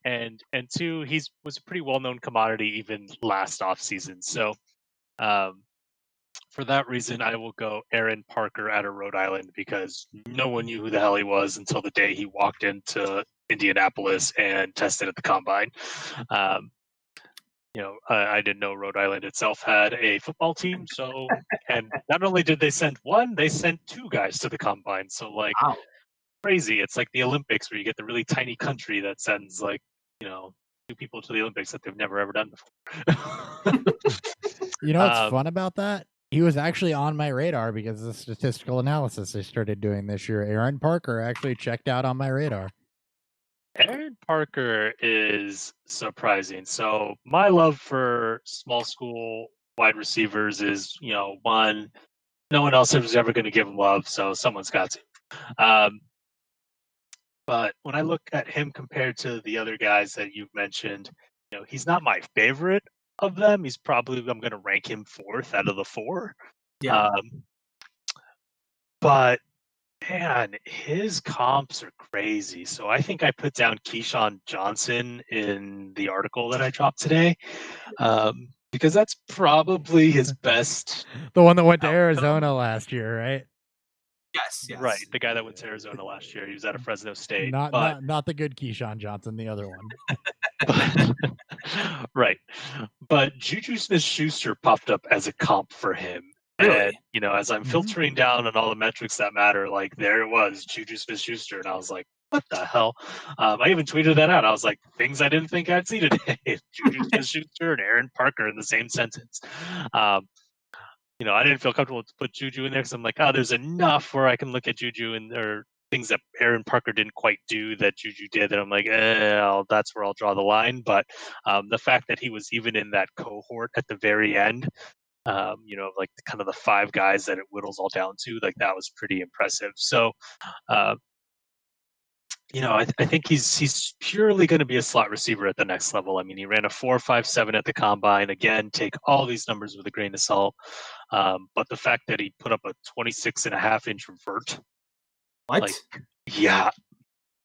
And 2, he was a pretty well-known commodity even last offseason. So for that reason, I will go Aaron Parker out of Rhode Island because no one knew who the hell he was until the day he walked into Indianapolis and tested at the combine. I didn't know Rhode Island itself had a football team. So, and not only did they send 1, they sent 2 guys to the combine. So, Wow. crazy. It's like the Olympics where you get the really tiny country that sends 2 people to the Olympics that they've never ever done before. You know what's fun about that? He was actually on my radar because of the statistical analysis they started doing this year. Aaron Parker actually checked out on my radar. Aaron Parker is surprising. So my love for small school wide receivers is, 1, no one else is ever going to give him love, so someone's got to. But when I look at him compared to the other guys that you've mentioned, he's not my favorite of them. He's probably, I'm going to rank him 4th out of the 4. Yeah. But man, his comps are crazy. So I think I put down Keyshawn Johnson in the article that I dropped today, because that's probably his best. The one that went to Arizona last year, right? Yes. Right. The guy that went to Arizona last year. He was out of Fresno State. Not the good Keyshawn Johnson, the other one. Right. But Juju Smith-Schuster popped up as a comp for him. Really? And, as I'm filtering down on all the metrics that matter, there it was, Juju Smith-Schuster. And I was like, what the hell? I even tweeted that out. I was like, things I didn't think I'd see today. Juju Smith-Schuster and Aaron Parker in the same sentence. I didn't feel comfortable to put Juju in there because I'm like, there's enough where I can look at Juju or things that Aaron Parker didn't quite do that Juju did. And I'm like, that's where I'll draw the line. But the fact that he was even in that cohort at the very end, kind of the 5 guys that it whittles all down to, that was pretty impressive. So, I think he's purely going to be a slot receiver at the next level. I mean, he ran a 4.57 at the combine. Again, take all these numbers with a grain of salt. But the fact that he put up a 26.5-inch vert. What? Yeah.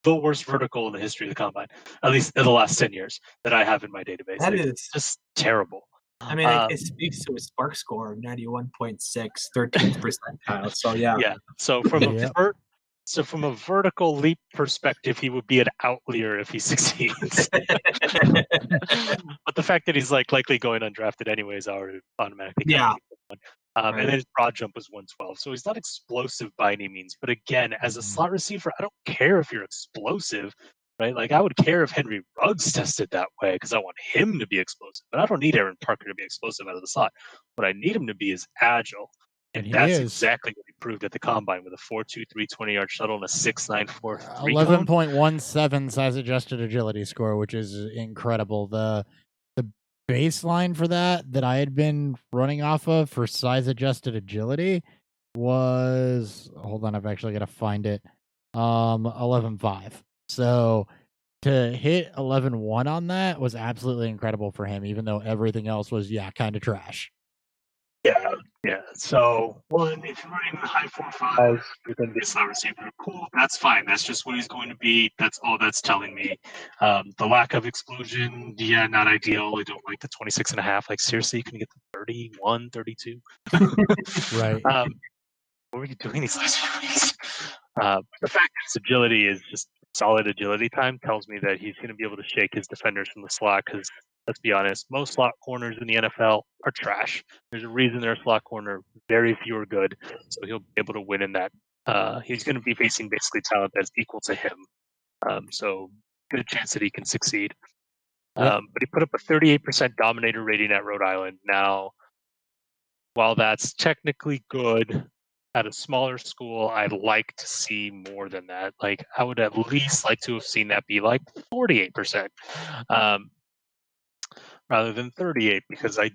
The worst vertical in the history of the combine, at least in the last 10 years that I have in my database. That is just terrible. I mean, it speaks to a spark score of 91.6, 13th percentile. So yeah. Yeah. So from a vertical leap perspective, he would be an outlier if he succeeds. But the fact that he's likely going undrafted anyways, automatically. Yeah. And then his broad jump was 112. So he's not explosive by any means. But again, as a slot receiver, I don't care if you're explosive, right? I would care if Henry Ruggs tested that way because I want him to be explosive. But I don't need Aaron Parker to be explosive out of the slot. What I need him to be is agile. And that's exactly what he proved at the combine with a 4.23 20-yard shuttle and a 6.94 11.17 size adjusted agility score, which is incredible. The baseline for that I had been running off of for size adjusted agility was, hold on, I've actually got to find it. 11.5. So to hit 11.1 on that was absolutely incredible for him, even though everything else was kind of trash. Yeah. So, one, if you're running the high 4.5s, you're going to be a slot receiver. Cool. That's fine. That's just what he's going to be. That's all that's telling me. The lack of explosion, not ideal. I don't like the 26.5. Like, seriously, you can get the 31, 32. Right. What were you doing these last few weeks? The fact that his agility is just solid agility time tells me that he's going to be able to shake his defenders from the slot because, let's be honest, most slot corners in the NFL are trash. There's a reason they're a slot corner. Very few are good. So he'll be able to win in that. He's going to be facing basically talent that's equal to him. So good chance that he can succeed. Yep. But he put up a 38% dominator rating at Rhode Island. Now, while that's technically good, at a smaller school, I'd like to see more than that. Like, I would at least like to have seen that be like 48%, rather than 38, because I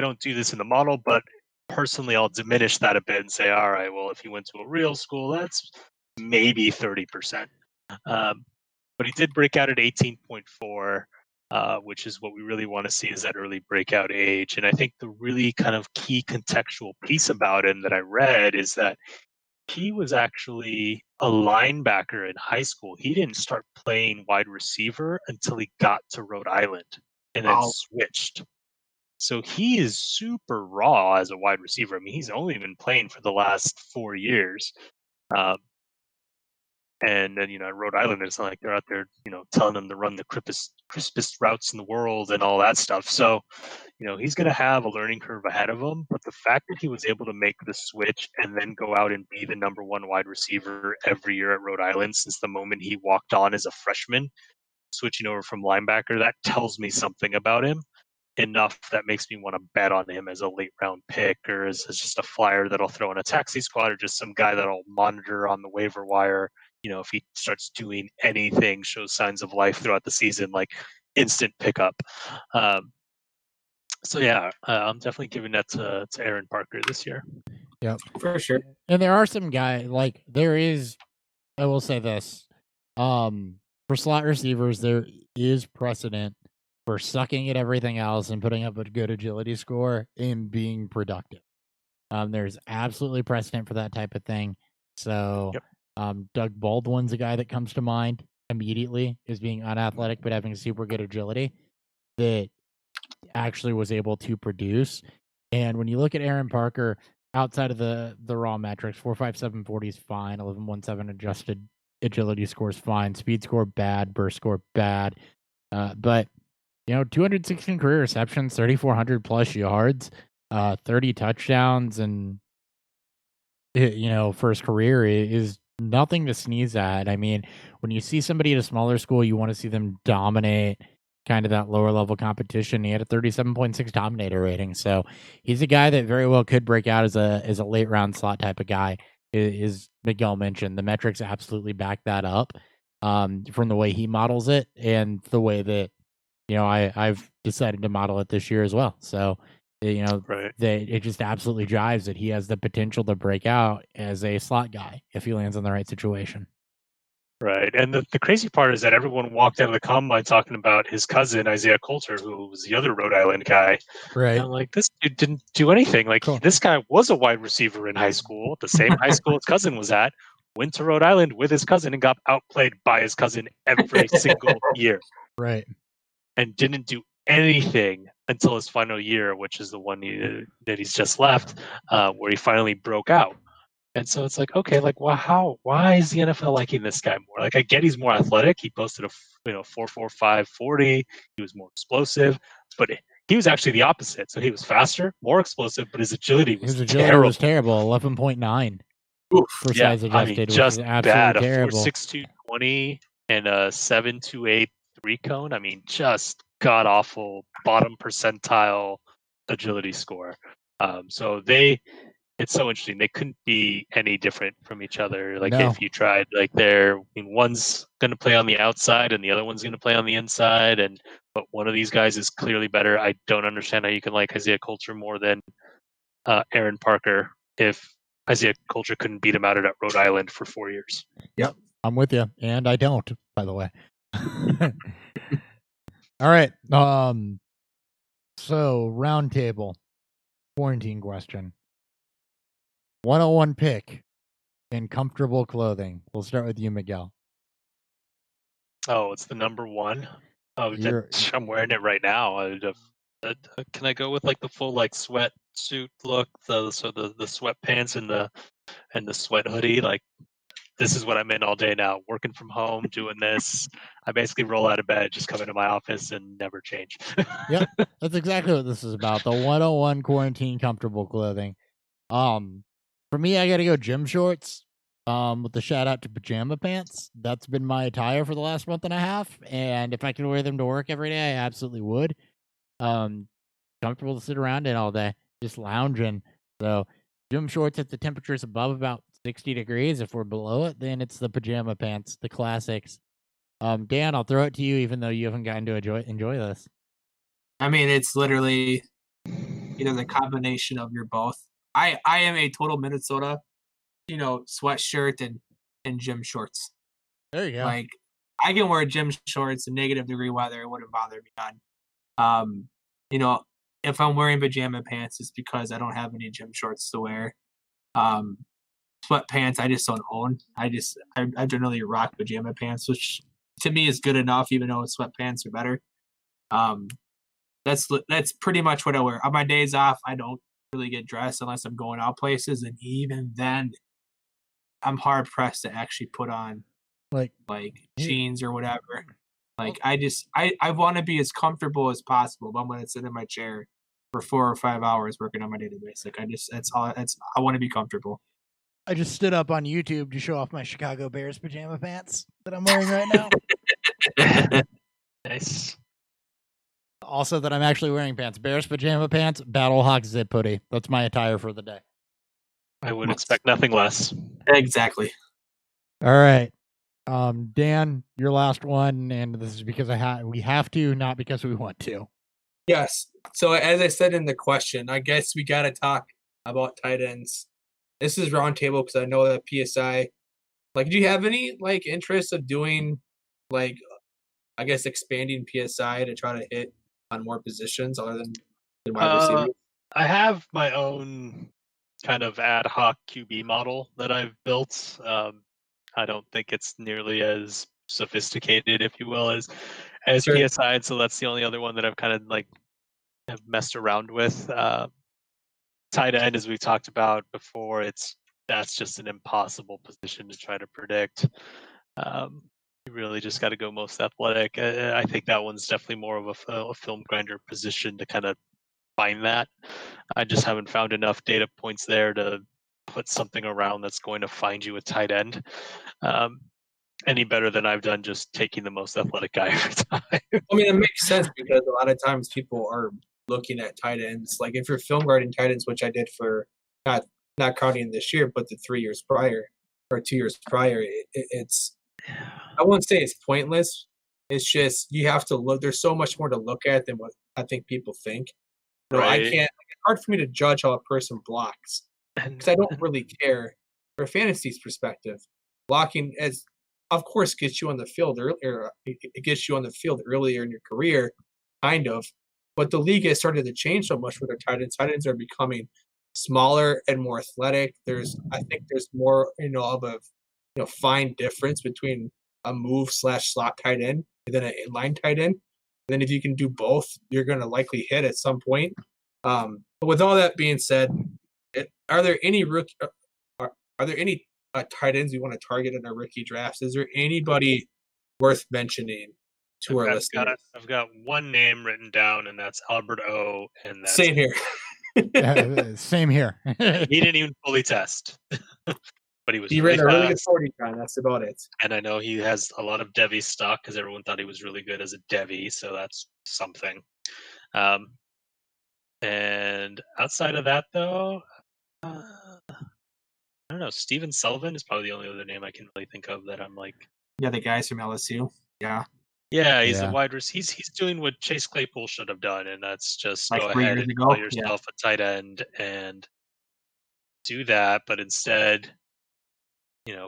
don't do this in the model, but personally, I'll diminish that a bit and say, all right, well, if he went to a real school, that's maybe 30%. But he did break out at 18.4. Which is what we really want to see is that early breakout age. And I think the really kind of key contextual piece about him that I read is that he was actually a linebacker in high school. He didn't start playing wide receiver until he got to Rhode Island and then switched. So he is super raw as a wide receiver. I mean, he's only been playing for the last 4 years. And then, at Rhode Island, it's not like they're out there, telling them to run the crispest routes in the world and all that stuff. So, he's going to have a learning curve ahead of him. But the fact that he was able to make the switch and then go out and be the number one wide receiver every year at Rhode Island since the moment he walked on as a freshman, switching over from linebacker, that tells me something about him. Enough that makes me want to bet on him as a late round pick or as just a flyer that I'll throw in a taxi squad or just some guy that I'll monitor on the waiver wire. If he starts doing anything, shows signs of life throughout the season, like instant pickup. So yeah, I'm definitely giving that to Aaron Parker this year. Yep, for sure. And there are some guys like there is. I will say this: for slot receivers, there is precedent for sucking at everything else and putting up a good agility score and being productive. There's absolutely precedent for that type of thing. So, Doug Baldwin's a guy that comes to mind immediately as being unathletic but having super good agility that actually was able to produce. And when you look at Aaron Parker, outside of the raw metrics, 4.57 40 is fine, 11.17 adjusted agility score is fine, speed score bad, burst score bad, but 216 career receptions, 3,400 plus yards, 30 touchdowns, and for his career is nothing to sneeze at. I mean, when you see somebody at a smaller school, you want to see them dominate kind of that lower level competition. He had a 37.6 dominator rating, so he's a guy that very well could break out as a late round slot type of guy. As Miguel mentioned, the metrics absolutely back that up from the way he models it and the way that I've decided to model it this year as well. So, Right. it just absolutely drives that he has the potential to break out as a slot guy if he lands in the right situation. Right. And the crazy part is that everyone walked out of the combine talking about his cousin, Isaiah Coulter, who was the other Rhode Island guy. Right. And I'm like, this dude didn't do anything. Like, Cool. this guy was a wide receiver in high school, the same high school his cousin was at, went to Rhode Island with his cousin and got outplayed by his cousin every single year. Right. And didn't do anything until his final year, which is the one that he's just left, where he finally broke out. And so it's like, okay, like, well, why is the NFL liking this guy more? Like, I get he's more athletic. He posted a 4.45 40. He was more explosive, but he was actually the opposite. So he was faster, more explosive, but his agility was terrible. Was terrible. 11.9 for size adjusted, which just is absolutely bad. terrible. A 4.62 20 and a 7.28 3-cone. I mean, just god awful bottom percentile agility score. So it's so interesting. They couldn't be any different from each other. Like, if you tried, like, one's going to play on the outside and the other one's going to play on the inside. And but one of these guys is clearly better. I don't understand how you can like Isaiah Coulter more than Aaron Parker if Isaiah Coulter couldn't beat him out at Rhode Island for 4 years. Yep, I'm with you, and I don't, by the way. All right. So round table quarantine question. 101 pick in comfortable clothing. We'll start with you, Miguel. Oh, it's the number one. Oh, You're- I'm wearing it right now. Can I go with like the full like sweatsuit look? The sweatpants and the sweat hoodie. Like this is what I'm in all day now. Working from home, doing this. I basically roll out of bed, just come into my office, and never change. Yep, that's exactly what this is about. The 101 quarantine comfortable clothing. For me, I gotta go gym shorts. With the shout out to pajama pants. That's been my attire for the last month and a half. And if I could wear them to work every day, I absolutely would. Comfortable to sit around in all day, just lounging. So gym shorts if the temperature's above about 60 degrees. If we're below it, then it's the pajama pants, the classics. Dan, I'll throw it to you, even though you haven't gotten to enjoy this. I mean, it's literally the combination of your both. I am a total Minnesota, sweatshirt and gym shorts. There you go. Like I can wear gym shorts in negative degree weather; it wouldn't bother me none. If I'm wearing pajama pants, it's because I don't have any gym shorts to wear. Sweatpants, I just don't own. I generally rock pajama pants, which to me is good enough, even though sweatpants are better. That's pretty much what I wear. On my days off, I don't really get dressed unless I'm going out places, and even then, I'm hard pressed to actually put on like jeans or whatever. Like I want to be as comfortable as possible, but I'm gonna sit in my chair for 4 or 5 hours working on my database. Like I want to be comfortable. I just stood up on YouTube to show off my Chicago Bears pajama pants that I'm wearing right now. Nice. Also, that I'm actually wearing pants. Bears pajama pants, Battlehawk zip hoodie. That's my attire for the day. I would expect nothing less. Exactly. All right. Dan, your last one, and this is because we have to, not because we want to. Yes. So as I said in the question, I guess we got to talk about tight ends. This is roundtable because I know that PSI. Like, do you have any interest of doing I guess expanding PSI to try to hit on more positions other than wide receiver? I have my own kind of ad hoc QB model that I've built. I don't think it's nearly as sophisticated, if you will, as Sure. PSI. So that's the only other one that I've kind of have messed around with. Tight end, as we talked about before, that's just an impossible position to try to predict. You really just got to go most athletic. I think that one's definitely more of a film grinder position to kind of find that. I just haven't found enough data points there to put something around that's going to find you a tight end any better than I've done just taking the most athletic guy every time. I mean, it makes sense because a lot of times people are looking at tight ends. Like if you're film guarding tight ends, which I did for not counting this year, but the 3 years prior or 2 years prior, it's I won't say it's pointless. It's just you have to look. There's so much more to look at than what I think people think. I can't. It's hard for me to judge how a person blocks because I don't really care. For fantasy's perspective, blocking of course gets you on the field earlier. It gets you on the field earlier in your career, kind of. But the league has started to change so much with their tight ends. Tight ends are becoming smaller and more athletic. I think there's more of a fine difference between a move / slot tight end and then an inline tight end. And then if you can do both, you're going to likely hit at some point. But with all that being said, are there any tight ends you want to target in our rookie drafts? Is there anybody worth mentioning to our listeners? I've got one name written down, and that's Albert O. And that's Same here. Same here. He didn't even fully test, but he was. He really ran a really fast. good 40 time. That's about it. And I know he has a lot of Devy stock because everyone thought he was really good as a Devy, so that's something. And outside of that, though, I don't know. Steven Sullivan is probably the only other name I can really think of that I'm like. Yeah, the guys from LSU. Yeah. Yeah, he's a Yeah. wide receiver. He's doing what Chase Claypool should have done, and that's just Like go 3 ahead years and ago? call Yeah. yourself a tight end and do that. But instead,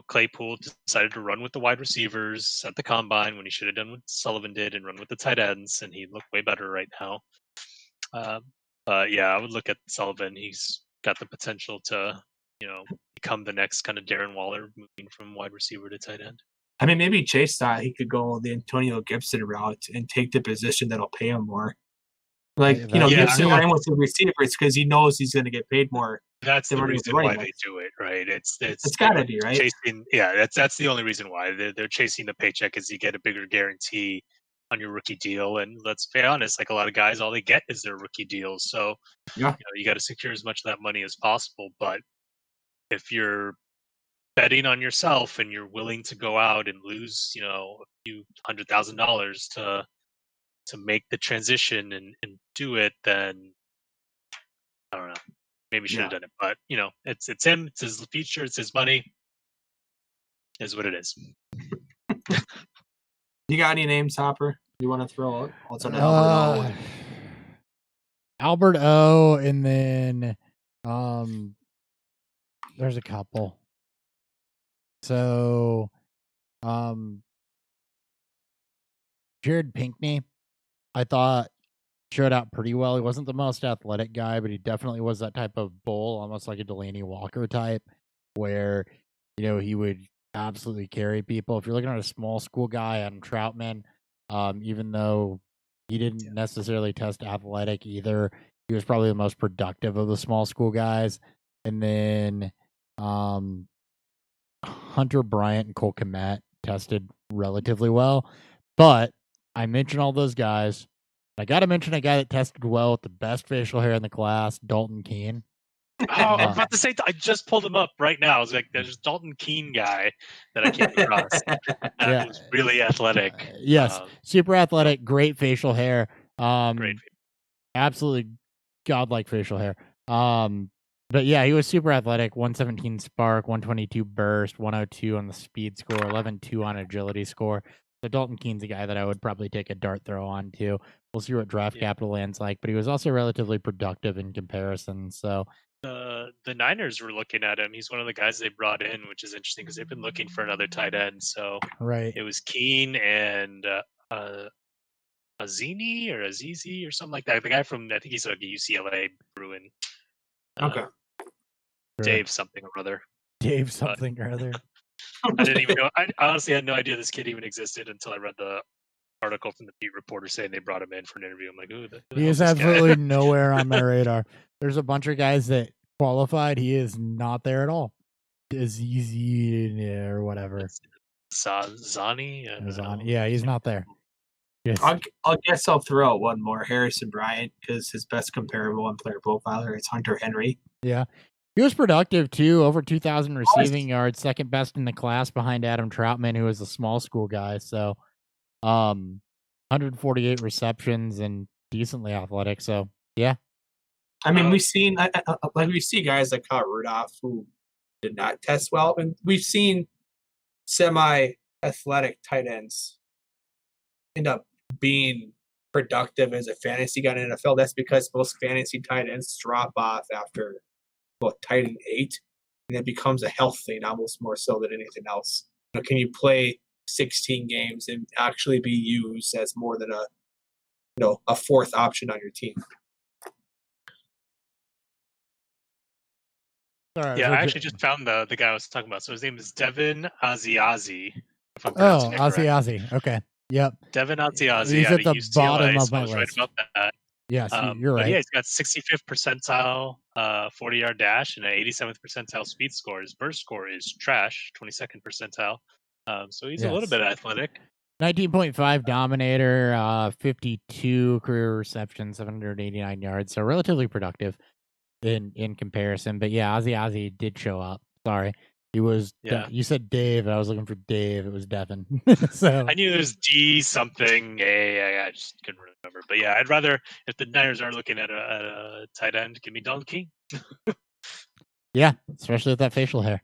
Claypool decided to run with the wide receivers at the combine when he should have done what Sullivan did and run with the tight ends, and he looked way better right now. But yeah, I would look at Sullivan. He's got the potential to, become the next kind of Darren Waller, moving from wide receiver to tight end. I mean, maybe Chase thought he could go the Antonio Gibson route and take the position that'll pay him more. Like, Yeah, Gibson I mean, running with the receivers because he knows he's going to get paid more. That's than the running with reason why running they backs. do it, right? It's got to be, right? chasing. Yeah, that's the only reason why they're chasing the paycheck, is you get a bigger guarantee on your rookie deal. And let's be honest, like a lot of guys, all they get is their rookie deals. So Yeah. you got to secure as much of that money as possible. But if you're betting on yourself and you're willing to go out and lose, a few $100,000 to make the transition and do it, then I don't know. Maybe should have done it, but it's him. It's his future. It's his money. Is what it is. You got any names, Hopper? You want to throw out? Also, Albert O. Albert O, and then there's a couple. So, Jared Pinkney, I thought showed out pretty well. He wasn't the most athletic guy, but he definitely was that type of bull, almost like a Delaney Walker type, where he would absolutely carry people. If you're looking at a small school guy, Adam Troutman, even though he didn't necessarily test athletic either, he was probably the most productive of the small school guys. And then Hunter Bryant and Cole Kmet tested relatively well. But I mentioned all those guys. I got to mention a guy that tested well with the best facial hair in the class, Dalton Keene. Oh, I'm about to say, I just pulled him up right now. I was like, there's Dalton Keene guy that I came across that was really athletic. Yes, super athletic, great facial hair. Great. Absolutely godlike facial hair. But yeah, he was super athletic, 117 spark, 122 burst, 102 on the speed score, 11.2 on agility score. So Dalton Keene's a guy that I would probably take a dart throw on too. We'll see what draft capital lands like, but he was also relatively productive in comparison. So the Niners were looking at him. He's one of the guys they brought in, which is interesting because they've been looking for another tight end. So it was Keene and Azini or Azizi or something like that. The guy from, I think he's like a UCLA Bruin. Okay. Dave something or other. Dave something or other. I didn't even know. I honestly had no idea this kid even existed until I read the article from the beat reporter saying they brought him in for an interview. I'm like, ooh, he is absolutely nowhere on my radar. There's a bunch of guys that qualified. He is not there at all. Azizi or whatever. Zani? Yeah, he's not there. Yes. I guess I'll throw out one more, Harrison Bryant, because his best comparable on player profiler is Hunter Henry. Yeah. He was productive too, over 2,000 receiving yards, second best in the class behind Adam Troutman, who was a small school guy. So 148 receptions and decently athletic. So yeah. I mean, we've seen we see guys like Kyle Rudolph who did not test well, and we've seen semi-athletic tight ends end up being productive as a fantasy guy in the NFL. That's because most fantasy tight ends drop off after tight end 8, and it becomes a health thing almost more so than anything else. Can you play 16 games and actually be used as more than a fourth option on your team? Sorry, I actually just found the guy I was talking about. So his name is Devin Aziazi. Aziazi. Okay. Yep. Devin Aziazi. He's at the UCLA, bottom of my list. list. Right about that. Yes, you're right. But yeah, he's got 65th percentile 40-yard dash and an 87th percentile speed score. His burst score is trash, 22nd percentile. So he's a little bit athletic. 19.5 dominator, 52 career receptions, 789 yards. So relatively productive in comparison. But yeah, Aziazi did show up. Sorry. He was. You said Dave. I was looking for Dave. It was Devin. So I knew there was D something. I just couldn't remember. But yeah, I'd rather, if the Niners are looking at a tight end, give me Dalton Keene. Yeah, especially with that facial hair.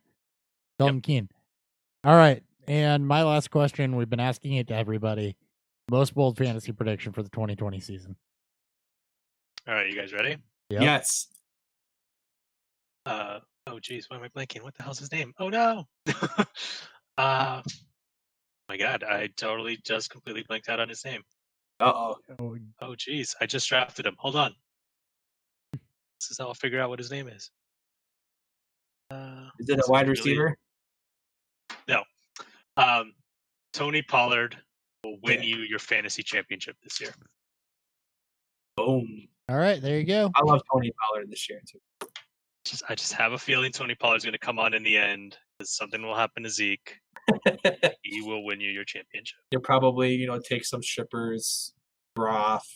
Dalton Keene. All right, and my last question. We've been asking it to everybody. Most bold fantasy prediction for the 2020 season. All right, you guys ready? Yep. Yes. Oh geez, why am I blanking? What the hell's his name? Oh no. My God, I totally just completely blanked out on his name. Uh-oh. Oh geez, I just drafted him. Hold on. This is how I'll figure out what his name is. Is it a wide receiver? No. Tony Pollard will win you your fantasy championship this year. Boom. All right, there you go. I love Tony Pollard this year, too. I just have a feeling Tony Pollard's going to come on in the end because something will happen to Zeke. He will win you your championship. You'll probably, take some strippers broth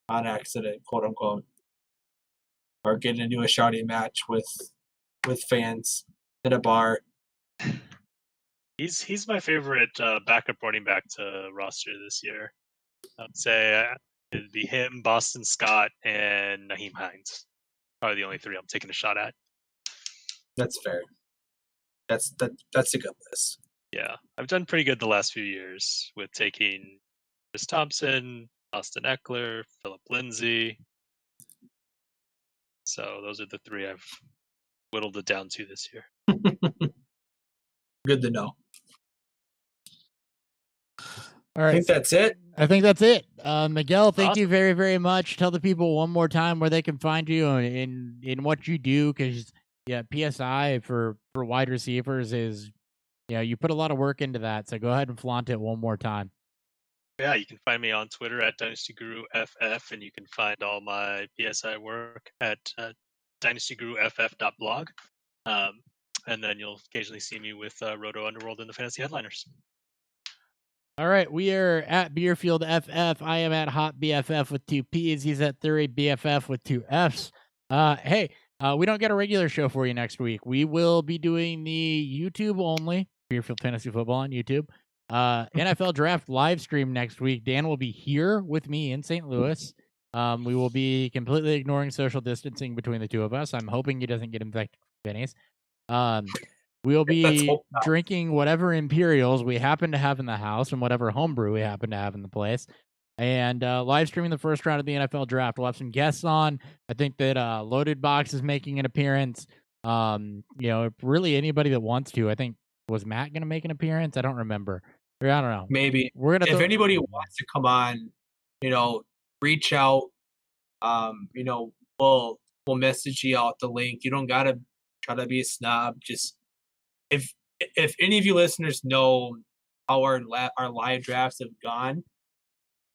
on accident, quote unquote, or get into a shouting match with fans at a bar. He's my favorite backup running back to roster this year. I'd say it'd be him, Boston Scott, and Naheem Hines. Probably the only three I'm taking a shot at. That's fair. That's a good list. Yeah, I've done pretty good the last few years with taking Chris Thompson, Austin Eckler, Philip Lindsay. So those are the three I've whittled it down to this year. Good to know. All right. I think that's it. I think that's it. Miguel, thank Awesome. you very, very much. Tell the people one more time where they can find you in what you do, because PSI for wide receivers is, you put a lot of work into that. So go ahead and flaunt it one more time. Yeah, you can find me on Twitter at DynastyGuruFF, and you can find all my PSI work at dynastyguruff.blog. And then you'll occasionally see me with Roto Underworld and the Fantasy Headliners. All right, we are at Beerfield FF. I am at Hot BFF with 2 P's. He's at Theory BFF with 2 F's. Hey, we don't get a regular show for you next week. We will be doing the YouTube only Beerfield Fantasy Football on YouTube. NFL Draft live stream next week. Dan will be here with me in St. Louis. We will be completely ignoring social distancing between the two of us. I'm hoping he doesn't get infected with Benny's. We'll be drinking whatever Imperials we happen to have in the house and whatever homebrew we happen to have in the place. And live streaming the first round of the NFL Draft. We'll have some guests on. I think that Loaded Box is making an appearance. Really anybody that wants to. I think, was Matt going to make an appearance? I don't remember. I don't know. Maybe. We're gonna if anybody wants to come on, reach out. We'll message you out the link. You don't gotta try to be a snob. Just if any of you listeners know how our live drafts have gone,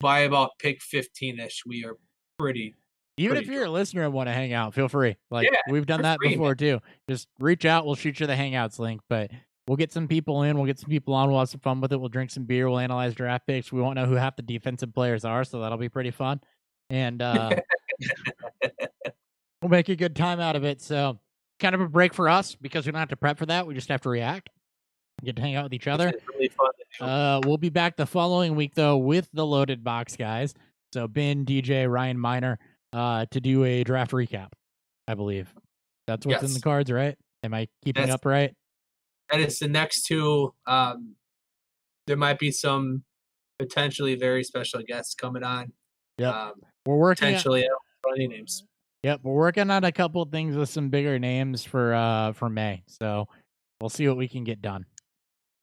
by about pick 15-ish, we are pretty. Even if you're a listener and want to hang out, feel free. We've done that before too. Just reach out. We'll shoot you the Hangouts link, but we'll get some people in. We'll get some people on. We'll have some fun with it. We'll drink some beer. We'll analyze draft picks. We won't know who half the defensive players are, so that'll be pretty fun. And we'll make a good time out of it. So kind of a break for us because we don't have to prep for that. We just have to react. Get to hang out with each other. Really fun. We'll be back the following week, though, with the Loaded Box guys. So Ben, DJ, Ryan Miner, to do a draft recap, I believe. That's what's in the cards, right? Am I keeping up right? And it's the next two. There might be some potentially very special guests coming on. Yep. We're working potentially any names. Yep, we're working on a couple of things with some bigger names for May. So we'll see what we can get done.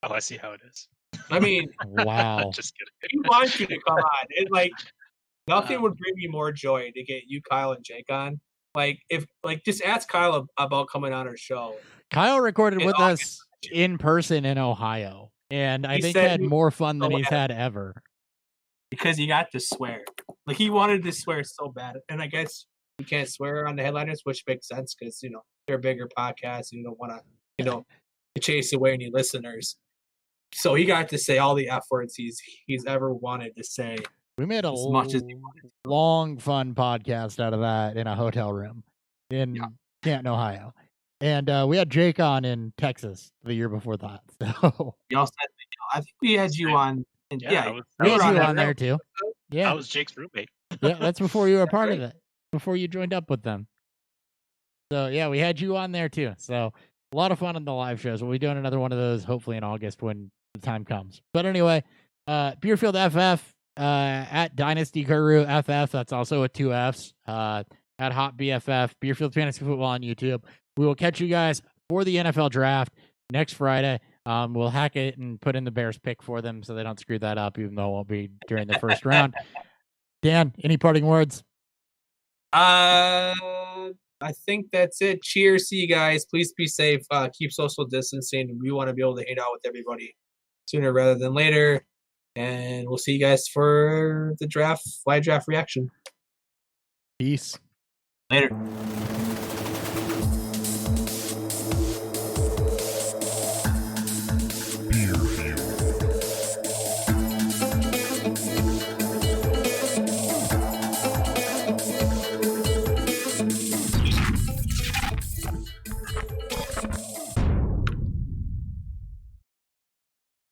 Oh, I see how it is. I mean, wow. Just kidding. He wants you to come on. It's nothing would bring me more joy to get you, Kyle, and Jake on. Just ask Kyle about coming on our show. Kyle recorded with us in person in Ohio, and I think he had more fun than he's had ever. Because he got to swear. He wanted to swear so bad. And I guess you can't swear on the Headliners, which makes sense because, they're a bigger podcast and you don't want to, chase away any listeners. So he got to say all the F words he's ever wanted to say. We made a long, fun podcast out of that in a hotel room in Canton, Ohio. And we had Jake on in Texas the year before that. So y'all said, I think we had you on. we had you on there too. Yeah, I was Jake's roommate. Yeah, that's before you were part of it. Before you joined up with them. So yeah, we had you on there too. So a lot of fun on the live shows. We'll be doing another one of those hopefully in August when the time comes. But anyway, Beerfield FF, at Dynasty Guru FF. That's also with 2 Fs. At Hot BFF, Beerfield Fantasy Football on YouTube. We will catch you guys for the NFL draft next Friday. We'll hack it and put in the Bears pick for them so they don't screw that up, even though it won't be during the first round. Dan, any parting words? I think that's it. Cheers, see you guys. Please be safe. Keep social distancing. We want to be able to hang out with everybody sooner rather than later. And we'll see you guys for the draft, live draft reaction. Peace. Later.